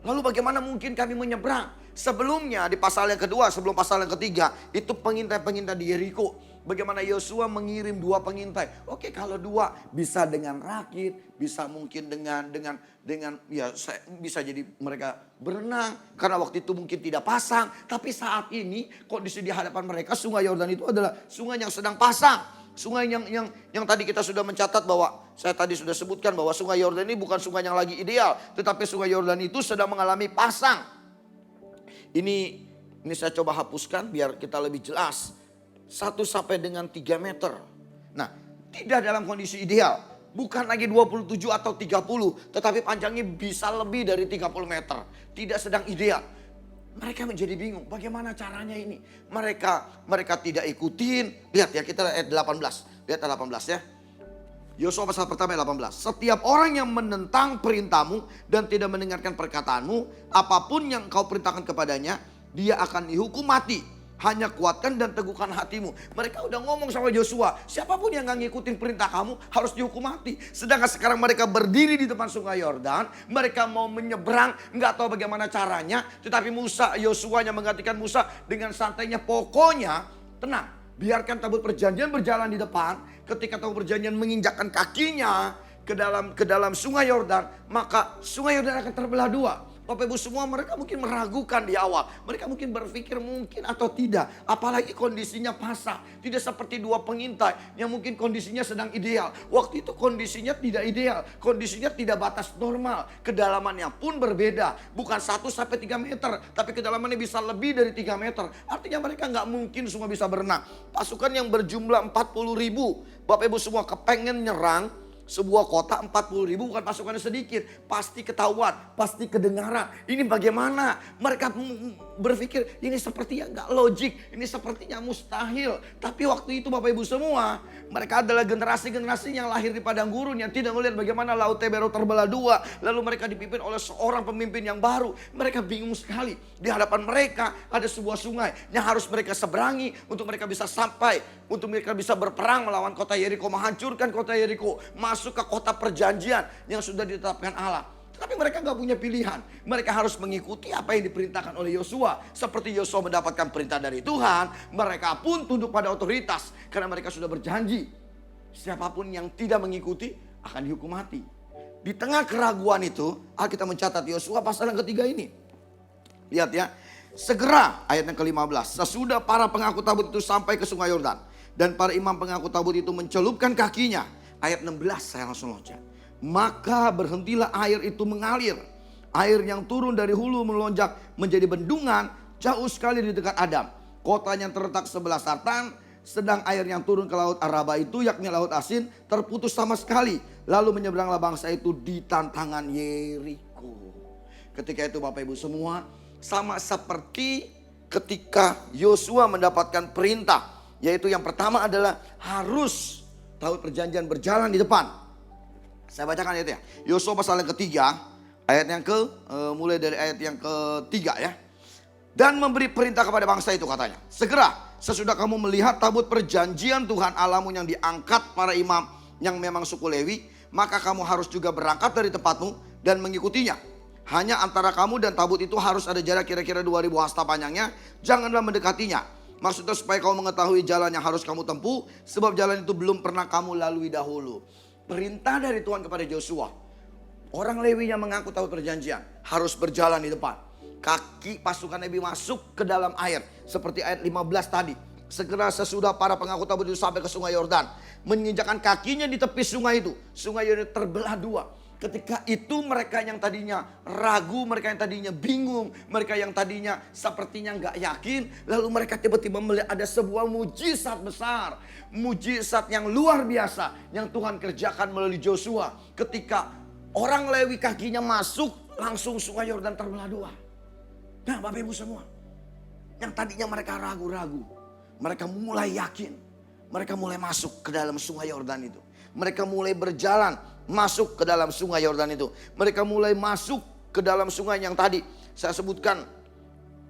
Lalu bagaimana mungkin kami menyeberang? Sebelumnya di pasal yang kedua, sebelum pasal yang ketiga, itu pengintai-pengintai di Yeriko. Bagaimana Yosua mengirim 2 pengintai. Oke, kalau 2 bisa dengan rakit, bisa mungkin dengan ya bisa jadi mereka berenang karena waktu itu mungkin tidak pasang. Tapi saat ini kondisi di hadapan mereka sungai Yordan itu adalah sungai yang sedang pasang. Sungai yang tadi kita sudah mencatat bahwa saya tadi sudah sebutkan bahwa sungai Yordan ini bukan sungai yang lagi ideal, tetapi sungai Yordan itu sedang mengalami pasang. Ini saya coba hapuskan biar kita lebih jelas. 1 sampai dengan 3 meter. Nah, tidak dalam kondisi ideal. Bukan lagi 27 atau 30, tetapi panjangnya bisa lebih dari 30 meter. Tidak sedang ideal. Mereka menjadi bingung, bagaimana caranya ini? Mereka tidak ikutin. Lihat ya, kita ayat 18. Lihat ayat 18 ya. Yosua pasal pertama ayat 18. Setiap orang yang menentang perintahmu dan tidak mendengarkan perkataanmu, apapun yang kau perintahkan kepadanya, dia akan dihukum mati. Hanya kuatkan dan teguhkan hatimu. Mereka udah ngomong sama Yosua, siapapun yang gak ngikutin perintah kamu harus dihukum mati. Sedangkan sekarang mereka berdiri di depan sungai Yordan, mereka mau menyeberang, gak tahu bagaimana caranya. Tetapi Yosua yang menggantikan Musa dengan santainya, pokoknya tenang. Biarkan tabut perjanjian berjalan di depan. Ketika tabut perjanjian menginjakkan kakinya ke dalam sungai Yordan, maka sungai Yordan akan terbelah 2. Bapak Ibu semua, mereka mungkin meragukan di awal. Mereka mungkin berpikir mungkin atau tidak. Apalagi kondisinya pasang. Tidak seperti 2 pengintai yang mungkin kondisinya sedang ideal. Waktu itu kondisinya tidak ideal. Kondisinya tidak batas normal. Kedalamannya pun berbeda. Bukan 1 sampai 3 meter. Tapi kedalamannya bisa lebih dari 3 meter. Artinya mereka nggak mungkin semua bisa berenang. Pasukan yang berjumlah 40.000. Bapak Ibu semua kepengen nyerang sebuah kota 40.000, bukan pasukannya sedikit. Pasti ketahuan, pasti kedengaran. Ini bagaimana? Mereka berpikir ini sepertinya nggak logik. Ini sepertinya mustahil. Tapi waktu itu Bapak Ibu semua, mereka adalah generasi-generasi yang lahir di padang gurun, yang tidak melihat bagaimana Laut Teberau terbelah 2. Lalu mereka dipimpin oleh seorang pemimpin yang baru. Mereka bingung sekali. Di hadapan mereka ada sebuah sungai yang harus mereka seberangi untuk mereka bisa sampai, untuk mereka bisa berperang melawan kota Yeriko, menghancurkan kota Yeriko, masuk ke kota perjanjian yang sudah ditetapkan Allah. Tapi mereka gak punya pilihan. Mereka harus mengikuti apa yang diperintahkan oleh Yosua. Seperti Yosua mendapatkan perintah dari Tuhan, mereka pun tunduk pada otoritas. Karena mereka sudah berjanji, siapapun yang tidak mengikuti akan dihukum mati. Di tengah keraguan itu, Alkitab mencatat Yosua pasal yang ketiga ini. Lihat ya. Segera, ayat yang ke-15. Sesudah para pengaku tabut itu sampai ke sungai Yordan, dan para imam pengaku tabut itu mencelupkan kakinya. Ayat 16 saya langsung loncat. Maka berhentilah air itu mengalir. Air yang turun dari hulu melonjak menjadi bendungan jauh sekali di dekat Adam. Kotanya terletak sebelah selatan. Sedang air yang turun ke laut Araba itu, yakni laut asin, terputus sama sekali. Lalu menyeberanglah bangsa itu di tantangan Yeriko. Ketika itu Bapak Ibu semua, sama seperti ketika Yosua mendapatkan perintah. Yaitu yang pertama adalah harus Tabut perjanjian berjalan di depan. Saya bacakan ayatnya. Yosua pasal yang ketiga, ayat yang mulai dari ayat yang ketiga ya. Dan memberi perintah kepada bangsa itu katanya. Segera sesudah kamu melihat tabut perjanjian Tuhan Allahmu yang diangkat para imam yang memang suku Lewi, maka kamu harus juga berangkat dari tempatmu dan mengikutinya. Hanya antara kamu dan tabut itu harus ada jarak kira-kira 2000 hasta panjangnya. Janganlah mendekatinya. Maksudnya supaya kamu mengetahui jalan yang harus kamu tempuh. Sebab jalan itu belum pernah kamu lalui dahulu. Perintah dari Tuhan kepada Yosua. Orang Lewi yang mengangkut tabut perjanjian harus berjalan di depan. Kaki pasukan Lewi masuk ke dalam air. Seperti ayat 15 tadi. Segera sesudah para pengangkut tabut itu sampai ke sungai Yordan. Menginjakkan kakinya di tepi sungai itu. Sungai Yordan terbelah dua. Ketika itu mereka yang tadinya ragu, mereka yang tadinya bingung, mereka yang tadinya sepertinya nggak yakin. Lalu mereka tiba-tiba melihat ada sebuah mujizat besar. Mujizat yang luar biasa yang Tuhan kerjakan melalui Joshua. Ketika orang Lewi kakinya masuk, langsung sungai Yordan terbelah dua. Nah Bapak Ibu semua, yang tadinya mereka ragu-ragu, mereka mulai yakin. Mereka mulai masuk ke dalam sungai Yordan itu. Mereka mulai berjalan masuk ke dalam sungai Yordan itu. Mereka mulai masuk ke dalam sungai yang tadi saya sebutkan,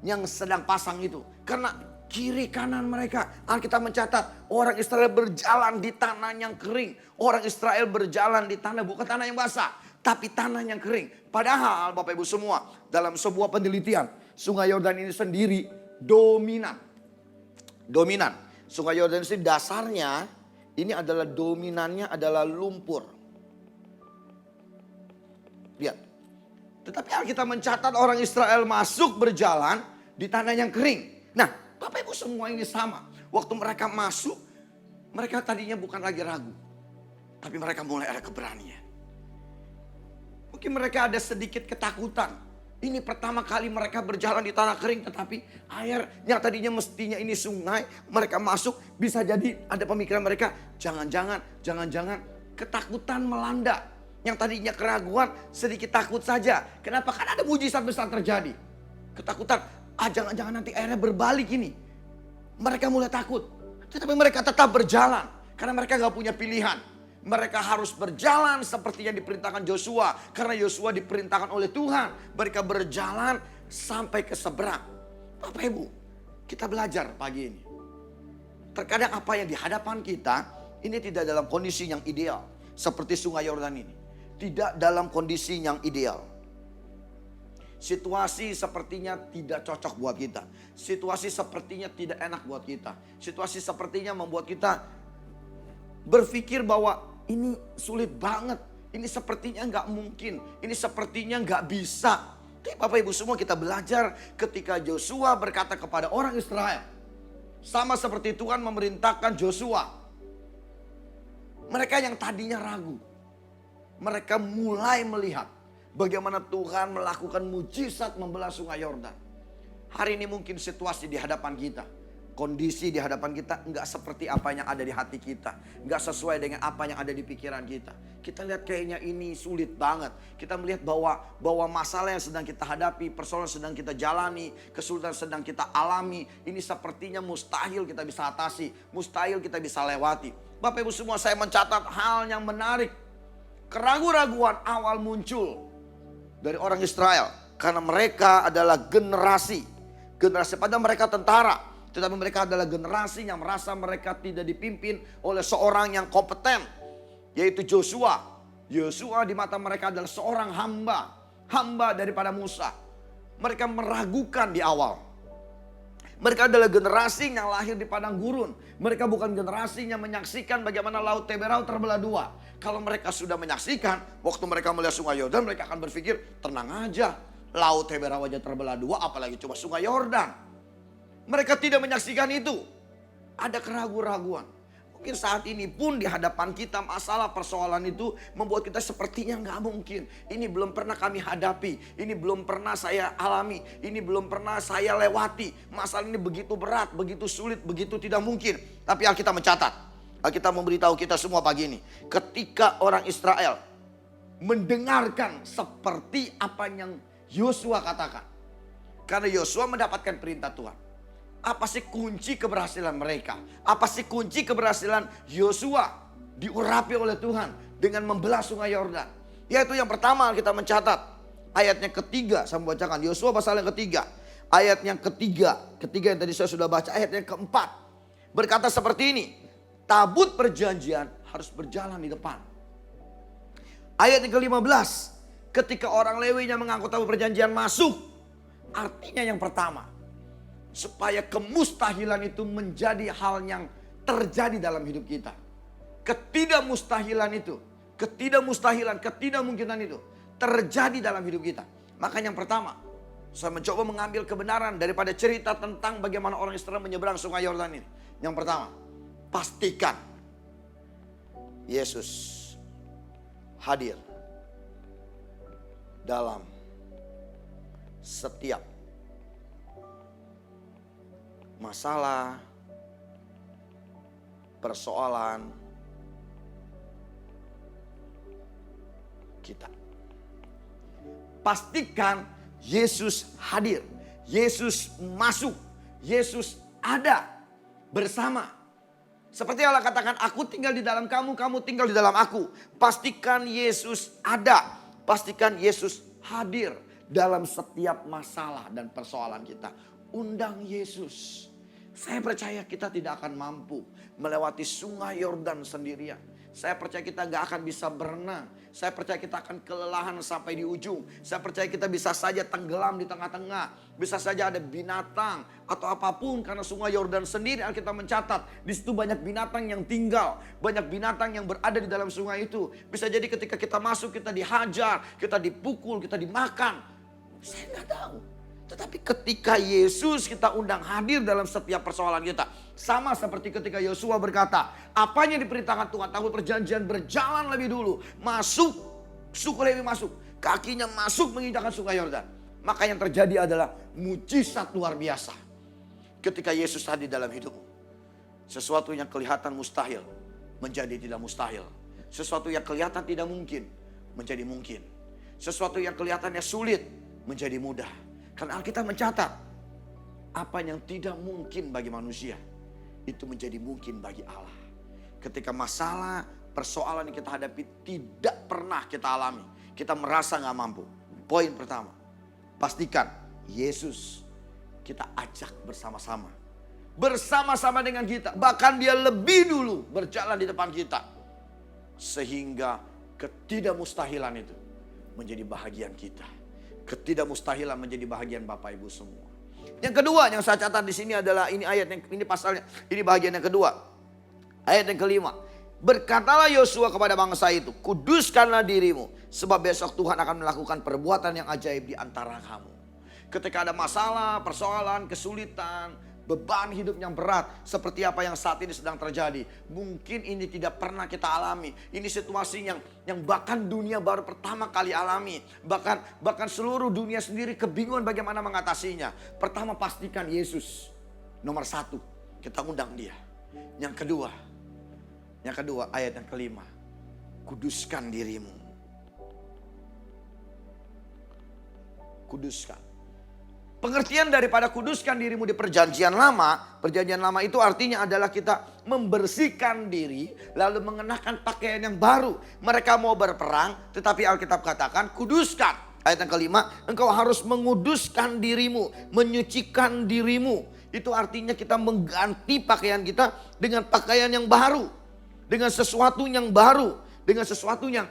yang sedang pasang itu. Karena kiri kanan mereka, Alkitab mencatat orang Israel berjalan di tanah yang kering. Orang Israel berjalan di tanah, bukan tanah yang basah, tapi tanah yang kering. Padahal Bapak Ibu semua, dalam sebuah penelitian, sungai Yordan ini sendiri dominan. Sungai Yordan ini dasarnya, ini adalah dominannya adalah lumpur. Lihat. Tetapi Alkitab mencatat orang Israel masuk berjalan di tanah yang kering. Nah, Bapak Ibu semua ini sama. Waktu mereka masuk, mereka tadinya bukan lagi ragu. Tapi mereka mulai ada keberanian. Mungkin mereka ada sedikit ketakutan. Ini pertama kali mereka berjalan di tanah kering, tetapi air yang tadinya mestinya ini sungai, mereka masuk, bisa jadi ada pemikiran mereka, jangan-jangan ketakutan melanda. Yang tadinya keraguan, sedikit takut saja. Kenapa? Karena ada mujizat besar terjadi. Ketakutan, jangan-jangan nanti airnya berbalik ini. Mereka mulai takut, tetapi mereka tetap berjalan. Karena mereka gak punya pilihan. Mereka harus berjalan seperti yang diperintahkan Joshua. Karena Joshua diperintahkan oleh Tuhan. Mereka berjalan sampai ke seberang. Bapak Ibu, kita belajar pagi ini. Terkadang apa yang di hadapan kita, ini tidak dalam kondisi yang ideal. Seperti sungai Yordan ini. Tidak dalam kondisi yang ideal. Situasi sepertinya tidak cocok buat kita. Situasi sepertinya tidak enak buat kita. Situasi sepertinya membuat kita berpikir bahwa ini sulit banget. Ini sepertinya nggak mungkin. Ini sepertinya nggak bisa. Tapi Bapak Ibu semua kita belajar ketika Joshua berkata kepada orang Israel. Sama seperti Tuhan memerintahkan Joshua. Mereka yang tadinya ragu. Mereka mulai melihat bagaimana Tuhan melakukan mujizat membelah sungai Yordan. Hari ini mungkin situasi di hadapan kita. Kondisi di hadapan kita nggak seperti apa yang ada di hati kita. Nggak sesuai dengan apa yang ada di pikiran kita. Kita lihat kayaknya ini sulit banget. Kita melihat bahwa masalah yang sedang kita hadapi, persoalan yang sedang kita jalani, kesulitan sedang kita alami, ini sepertinya mustahil kita bisa atasi. Mustahil kita bisa lewati. Bapak Ibu semua, saya mencatat hal yang menarik. Keraguan-raguan awal muncul dari orang Israel. Karena mereka adalah generasi pada mereka tentara. Tetapi mereka adalah generasi yang merasa mereka tidak dipimpin oleh seorang yang kompeten. Yaitu Joshua. Joshua di mata mereka adalah seorang hamba. Hamba daripada Musa. Mereka meragukan di awal. Mereka adalah generasi yang lahir di padang gurun. Mereka bukan generasi yang menyaksikan bagaimana laut Teberau terbelah dua. Kalau mereka sudah menyaksikan, waktu mereka melihat sungai Yordan, mereka akan berpikir, tenang aja. Laut Teberau aja terbelah dua, apalagi cuma sungai Yordan. Mereka tidak menyaksikan itu. Ada keraguan-raguan. Mungkin saat ini pun di hadapan kita masalah persoalan itu membuat kita sepertinya nggak mungkin. Ini belum pernah kami hadapi. Ini belum pernah saya alami. Ini belum pernah saya lewati. Masalah ini begitu berat, begitu sulit, begitu tidak mungkin. Tapi Alkitab mencatat. Alkitab memberitahu kita semua pagi ini. Ketika orang Israel mendengarkan seperti apa yang Yosua katakan. Karena Yosua mendapatkan perintah Tuhan. Apa sih kunci keberhasilan mereka? Apa sih kunci keberhasilan Yosua diurapi oleh Tuhan dengan membelah sungai Yordan? Yaitu yang pertama kita mencatat ayatnya ketiga, saya membacakan Yosua pasal yang ketiga, ayat yang ketiga yang tadi saya sudah baca, ayat yang keempat berkata seperti ini, tabut perjanjian harus berjalan di depan. Ayat yang ke-15, ketika orang Lewi yang mengangkut tabut perjanjian masuk, artinya yang pertama, supaya kemustahilan itu menjadi hal yang terjadi dalam hidup kita. Ketidakmustahilan itu, ketidakmungkinan itu terjadi dalam hidup kita. Maka yang pertama, saya mencoba mengambil kebenaran daripada cerita tentang bagaimana orang Israel menyeberang sungai Yordan ini. Yang pertama, pastikan Yesus hadir dalam setiap masalah, persoalan kita. Pastikan Yesus hadir, Yesus masuk, Yesus ada bersama. Seperti Allah katakan, aku tinggal di dalam kamu, kamu tinggal di dalam aku. Pastikan Yesus ada, pastikan Yesus hadir dalam setiap masalah dan persoalan kita. Undang Yesus. Saya percaya kita tidak akan mampu melewati sungai Yordan sendirian. Saya percaya kita gak akan bisa berenang. Saya percaya kita akan kelelahan sampai di ujung. Saya percaya kita bisa saja tenggelam di tengah-tengah. Bisa saja ada binatang atau apapun. Karena sungai Yordan sendiri Alkitab mencatat. Di situ banyak binatang yang tinggal. Banyak binatang yang berada di dalam sungai itu. Bisa jadi ketika kita masuk kita dihajar. Kita dipukul, kita dimakan. Saya gak tahu. Tetapi ketika Yesus kita undang hadir dalam setiap persoalan kita. Sama seperti ketika Yosua berkata, apanya diperintahkan Tuhan, tahun perjanjian berjalan lebih dulu. Masuk, suku Lewi masuk. Kakinya masuk menginjakkan sungai Yordan. Maka yang terjadi adalah mujizat luar biasa. Ketika Yesus hadir dalam hidupmu. Sesuatu yang kelihatan mustahil menjadi tidak mustahil. Sesuatu yang kelihatan tidak mungkin menjadi mungkin. Sesuatu yang kelihatannya sulit menjadi mudah. Karena Alkitab mencatat, apa yang tidak mungkin bagi manusia, itu menjadi mungkin bagi Allah. Ketika masalah, persoalan yang kita hadapi tidak pernah kita alami. Kita merasa gak mampu. Poin pertama, pastikan Yesus kita ajak bersama-sama. Bersama-sama dengan kita. Bahkan dia lebih dulu berjalan di depan kita. Sehingga ketidakmustahilan itu menjadi bahagian kita. Ketidakmustahilan menjadi bahagian Bapak Ibu semua. Yang kedua yang saya catat di sini adalah ini ayat yang ini pasalnya, ini bahagian yang kedua. Ayat yang kelima. Berkatalah Yosua kepada bangsa itu, kuduskanlah dirimu sebab besok Tuhan akan melakukan perbuatan yang ajaib di antara kamu. Ketika ada masalah, persoalan, kesulitan, beban hidup yang berat seperti apa yang saat ini sedang terjadi. Mungkin ini tidak pernah kita alami. Ini situasi yang bahkan dunia baru pertama kali alami. Bahkan seluruh dunia sendiri kebingungan bagaimana mengatasinya. Pertama pastikan Yesus. Nomor satu, kita undang dia. Yang kedua ayat yang kelima. Kuduskan dirimu. Kuduskan. Pengertian daripada kuduskan dirimu di perjanjian lama itu artinya adalah kita membersihkan diri lalu mengenakan pakaian yang baru. Mereka mau berperang tetapi Alkitab katakan kuduskan. Ayat yang kelima, engkau harus menguduskan dirimu, menyucikan dirimu. Itu artinya kita mengganti pakaian kita dengan pakaian yang baru. Dengan sesuatu yang baru. Dengan sesuatu yang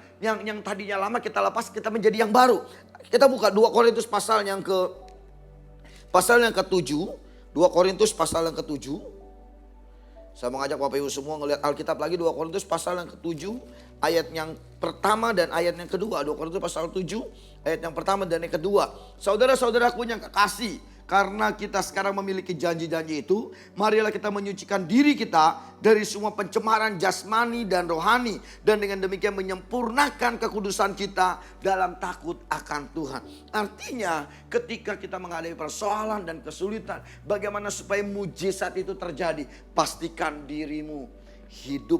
tadinya lama kita lepas, kita menjadi yang baru. Kita buka 2 Korintus pasal yang ke-7, 2 Korintus pasal yang ke-7. Saya mengajak Bapak Ibu semua ngelihat Alkitab lagi 2 Korintus pasal yang ke-7. Ayat yang pertama dan ayat yang kedua. 2 Korintus pasal 7 ayat yang pertama dan yang kedua. Saudara-saudaraku yang kekasih. Karena kita sekarang memiliki janji-janji itu. Marilah kita menyucikan diri kita dari semua pencemaran jasmani dan rohani. Dan dengan demikian menyempurnakan kekudusan kita dalam takut akan Tuhan. Artinya ketika kita menghadapi persoalan dan kesulitan. Bagaimana supaya mujizat itu terjadi. Pastikan dirimu hidup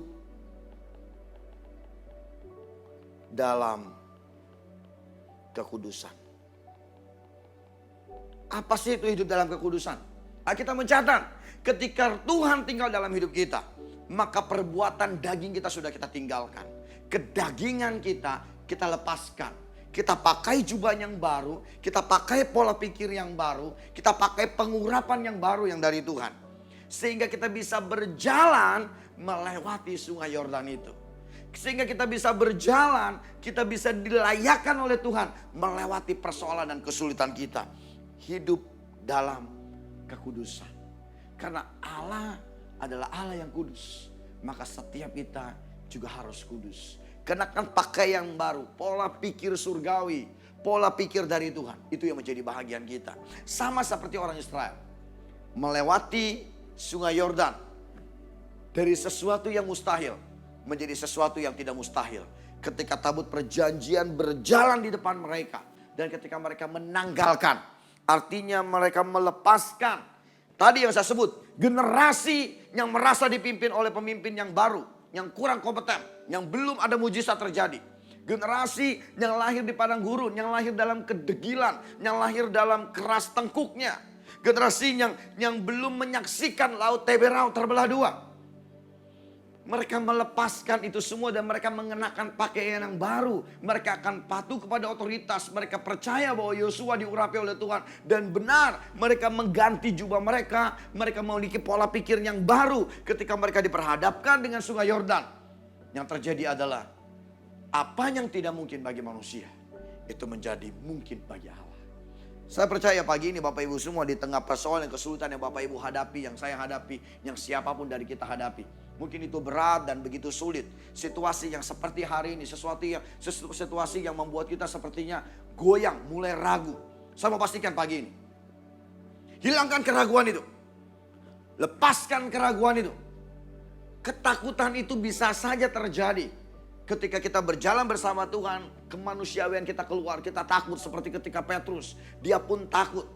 dalam kekudusan. Apa sih itu hidup dalam kekudusan? Kita mencatat ketika Tuhan tinggal dalam hidup kita, maka perbuatan daging kita sudah kita tinggalkan. Kedagingan kita lepaskan. Kita pakai jubah yang baru, kita pakai pola pikir yang baru, kita pakai pengurapan yang baru yang dari Tuhan. Sehingga kita bisa berjalan melewati sungai Yordan itu. Sehingga kita bisa berjalan, kita bisa dilayakkan oleh Tuhan melewati persoalan dan kesulitan kita. Hidup dalam kekudusan. Karena Allah adalah Allah yang kudus. Maka setiap kita juga harus kudus. Kenakan pakaian baru, pola pikir surgawi, pola pikir dari Tuhan. Itu yang menjadi bahagian kita. Sama seperti orang Israel. Melewati sungai Yordan. Dari sesuatu yang mustahil menjadi sesuatu yang tidak mustahil. Ketika tabut perjanjian berjalan di depan mereka. Dan ketika mereka menanggalkan. Artinya mereka melepaskan. Tadi yang saya sebut, generasi yang merasa dipimpin oleh pemimpin yang baru. Yang kurang kompeten, yang belum ada mujizat terjadi. Generasi yang lahir di padang gurun, yang lahir dalam kedegilan, yang lahir dalam keras tengkuknya. Generasi yang belum menyaksikan laut Teberau terbelah dua. Mereka melepaskan itu semua dan mereka mengenakan pakaian yang baru. Mereka akan patuh kepada otoritas. Mereka percaya bahwa Yosua diurapi oleh Tuhan. Dan benar mereka mengganti jubah mereka. Mereka memiliki pola pikir yang baru ketika mereka diperhadapkan dengan sungai Yordan. Yang terjadi adalah apa yang tidak mungkin bagi manusia, itu menjadi mungkin bagi Allah. Saya percaya pagi ini Bapak Ibu semua di tengah persoalan dan kesulitan yang Bapak Ibu hadapi, yang saya hadapi, yang siapapun dari kita hadapi. Mungkin itu berat dan begitu sulit. Situasi yang seperti hari ini, situasi yang membuat kita sepertinya goyang, mulai ragu. Saya mau pastikan pagi ini. Hilangkan keraguan itu. Lepaskan keraguan itu. Ketakutan itu bisa saja terjadi. Ketika kita berjalan bersama Tuhan, kemanusiaan kita keluar, kita takut seperti ketika Petrus. Dia pun takut.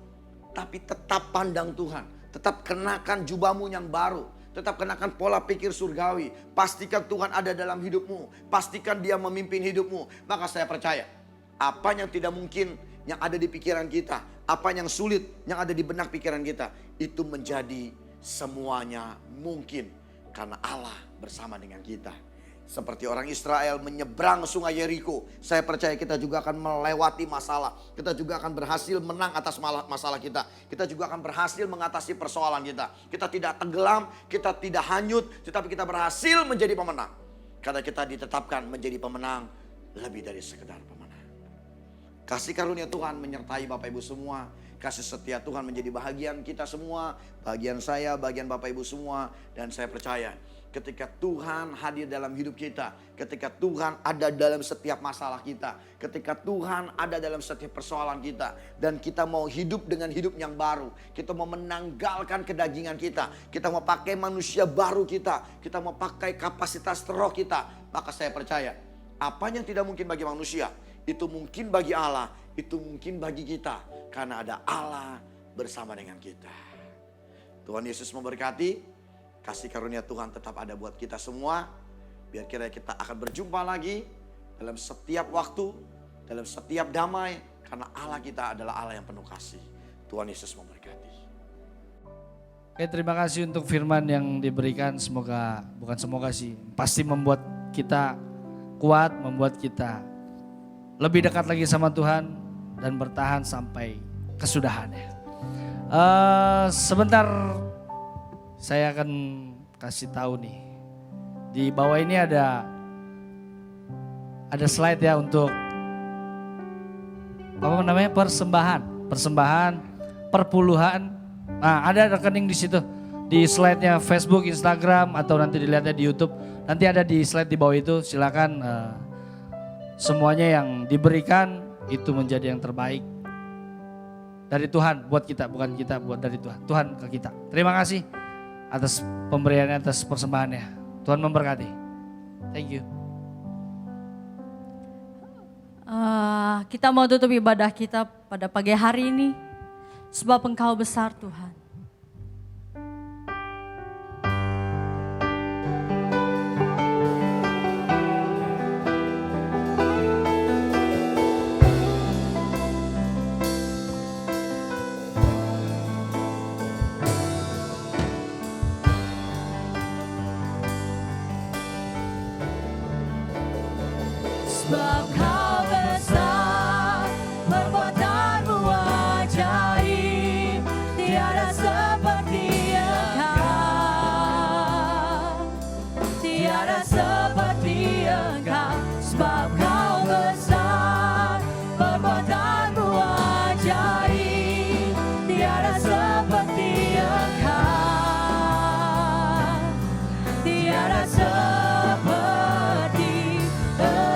Tapi tetap pandang Tuhan. Tetap kenakan jubahmu yang baru. Tetap kenakan pola pikir surgawi. Pastikan Tuhan ada dalam hidupmu. Pastikan Dia memimpin hidupmu. Maka saya percaya, apa yang tidak mungkin yang ada di pikiran kita, apa yang sulit yang ada di benak pikiran kita, itu menjadi semuanya mungkin. Karena Allah bersama dengan kita. Seperti orang Israel menyeberang sungai Yeriko. Saya percaya kita juga akan melewati masalah. Kita juga akan berhasil menang atas masalah kita. Kita juga akan berhasil mengatasi persoalan kita. Kita tidak tenggelam, kita tidak hanyut. Tetapi kita berhasil menjadi pemenang. Karena kita ditetapkan menjadi pemenang lebih dari sekedar pemenang. Kasih karunia Tuhan menyertai Bapak Ibu semua. Kasih setia Tuhan menjadi bahagian kita semua. Bagian saya, bagian Bapak Ibu semua. Dan saya percaya ketika Tuhan hadir dalam hidup kita, ketika Tuhan ada dalam setiap masalah kita, ketika Tuhan ada dalam setiap persoalan kita, dan kita mau hidup dengan hidup yang baru, kita mau menanggalkan kedagingan kita mau pakai manusia baru kita mau pakai kapasitas roh kita, maka saya percaya apa yang tidak mungkin bagi manusia, itu mungkin bagi Allah, itu mungkin bagi kita, karena ada Allah bersama dengan kita. Tuhan Yesus memberkati. Kasih karunia Tuhan tetap ada buat kita semua. Biar kira kita akan berjumpa lagi dalam setiap waktu, dalam setiap damai. Karena Allah kita adalah Allah yang penuh kasih. Tuhan Yesus memberkati. Oke, terima kasih untuk firman yang diberikan. Semoga, bukan semoga sih, pasti membuat kita kuat, membuat kita lebih dekat lagi sama Tuhan dan bertahan sampai kesudahannya. Sebentar. Saya akan kasih tahu nih. Di bawah ini ada slide ya untuk apa namanya? Persembahan, perpuluhan. Nah, ada rekening di situ. Di slide-nya Facebook, Instagram atau nanti dilihatnya di YouTube. Nanti ada di slide di bawah itu. Silakan semuanya yang diberikan itu menjadi yang terbaik dari Tuhan buat kita, bukan kita buat dari Tuhan. Tuhan ke kita. Terima kasih atas pemberiannya, atas persembahannya. Tuhan memberkati. Thank you. Kita mau tutup ibadah kita pada pagi hari ini. Sebab Engkau besar Tuhan. Sebab Kau besar, perbuatanmu ajaib, tiada seperti Engkau, tiada seperti Engkau. Sebab Kau besar, perbuatanmu ajaib, tiada seperti Engkau, tiada seperti Engkau.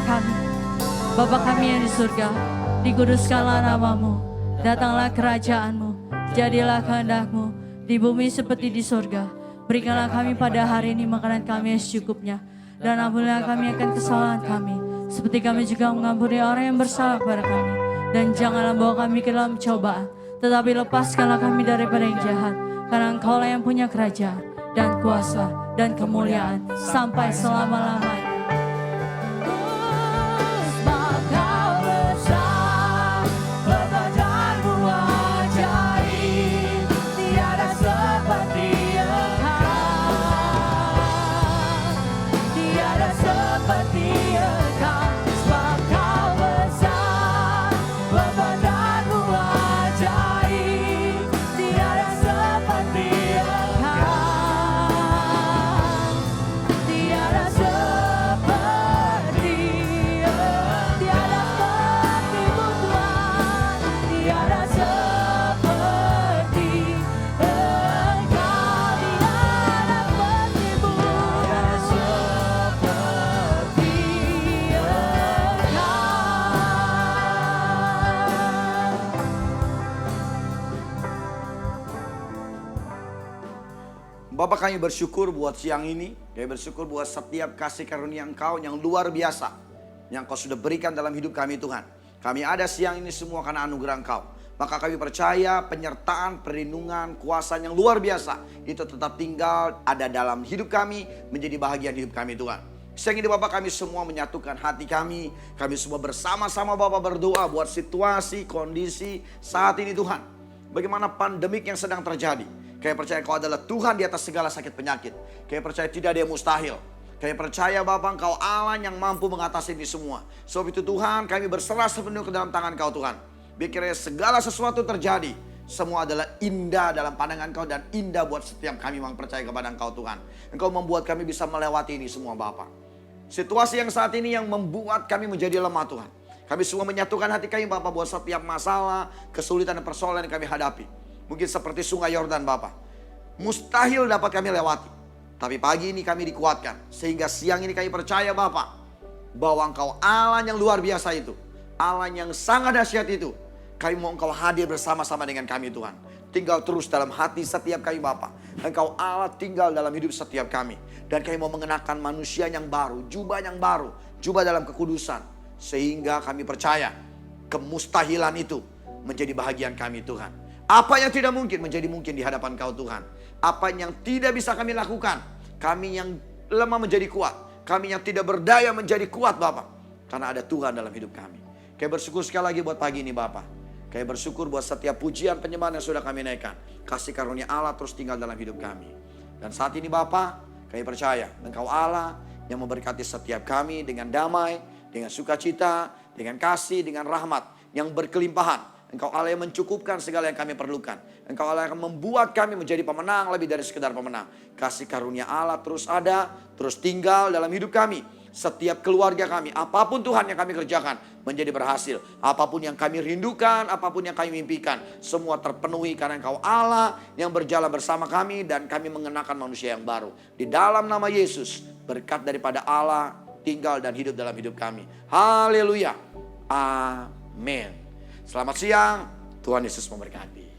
kami. Bapa kami yang di surga, dikuduskanlah namamu, datanglah kerajaanmu, jadilah kehendak-Mu di bumi seperti di surga. Berikanlah kami pada hari ini makanan kami yang secukupnya, dan ampunilah kami akan kesalahan kami, seperti kami juga mengampuni orang yang bersalah kepada kami. Dan janganlah bawa kami ke dalam cobaan, tetapi lepaskanlah kami daripada yang jahat, karena Engkaulah yang punya kerajaan, dan kuasa, dan kemuliaan, sampai selama-lamanya. Bapak, kami bersyukur buat siang ini. Kami bersyukur buat setiap kasih karunia Engkau yang luar biasa, yang Kau sudah berikan dalam hidup kami Tuhan. Kami ada siang ini semua karena anugerah Engkau. Maka kami percaya penyertaan, perlindungan, kuasa yang luar biasa itu tetap tinggal ada dalam hidup kami, menjadi bahagian hidup kami Tuhan. Siang ini Bapak, kami semua menyatukan hati kami. Kami semua bersama-sama Bapak berdoa buat situasi, kondisi saat ini Tuhan. Bagaimana pandemik yang sedang terjadi. Kami percaya Kau adalah Tuhan di atas segala sakit penyakit. Kami percaya tidak ada yang mustahil. Kami percaya Bapa, Engkau Allah yang mampu mengatasi ini semua. Sebab itu Tuhan, kami berserah sepenuhnya ke dalam tangan Kau Tuhan. Biar kiranya segala sesuatu terjadi, semua adalah indah dalam pandangan Kau dan indah buat setiap kami yang percaya kepada Engkau Tuhan. Engkau membuat kami bisa melewati ini semua Bapa. Situasi yang saat ini yang membuat kami menjadi lemah Tuhan. Kami semua menyatukan hati kami Bapa buat setiap masalah, kesulitan dan persoalan yang kami hadapi. Mungkin seperti sungai Yordan Bapak. Mustahil dapat kami lewati. Tapi pagi ini kami dikuatkan. Sehingga siang ini kami percaya Bapak, bahwa Engkau Allah yang luar biasa itu. Allah yang sangat dahsyat itu. Kami mau Engkau hadir bersama-sama dengan kami Tuhan. Tinggal terus dalam hati setiap kami Bapak. Engkau Allah tinggal dalam hidup setiap kami. Dan kami mau mengenakan manusia yang baru. Jubah yang baru. Jubah dalam kekudusan. Sehingga kami percaya kemustahilan itu menjadi bahagian kami Tuhan. Apa yang tidak mungkin menjadi mungkin di hadapan Kau Tuhan. Apa yang tidak bisa kami lakukan, kami yang lemah menjadi kuat. Kami yang tidak berdaya menjadi kuat Bapak. Karena ada Tuhan dalam hidup kami. Kami bersyukur sekali lagi buat pagi ini Bapak. Kami bersyukur buat setiap pujian penyembahan yang sudah kami naikkan. Kasih karunia Allah terus tinggal dalam hidup kami. Dan saat ini Bapak, kami percaya Engkau Allah yang memberkati setiap kami dengan damai, dengan sukacita, dengan kasih, dengan rahmat yang berkelimpahan. Engkau Allah yang mencukupkan segala yang kami perlukan. Engkau Allah yang membuat kami menjadi pemenang lebih dari sekedar pemenang. Kasih karunia Allah terus ada, terus tinggal dalam hidup kami. Setiap keluarga kami, apapun Tuhan yang kami kerjakan menjadi berhasil. Apapun yang kami rindukan, apapun yang kami mimpikan, semua terpenuhi karena Engkau Allah yang berjalan bersama kami dan kami mengenakan manusia yang baru. Di dalam nama Yesus, berkat daripada Allah tinggal dan hidup dalam hidup kami. Haleluya. Amin. Selamat siang, Tuhan Yesus memberkati.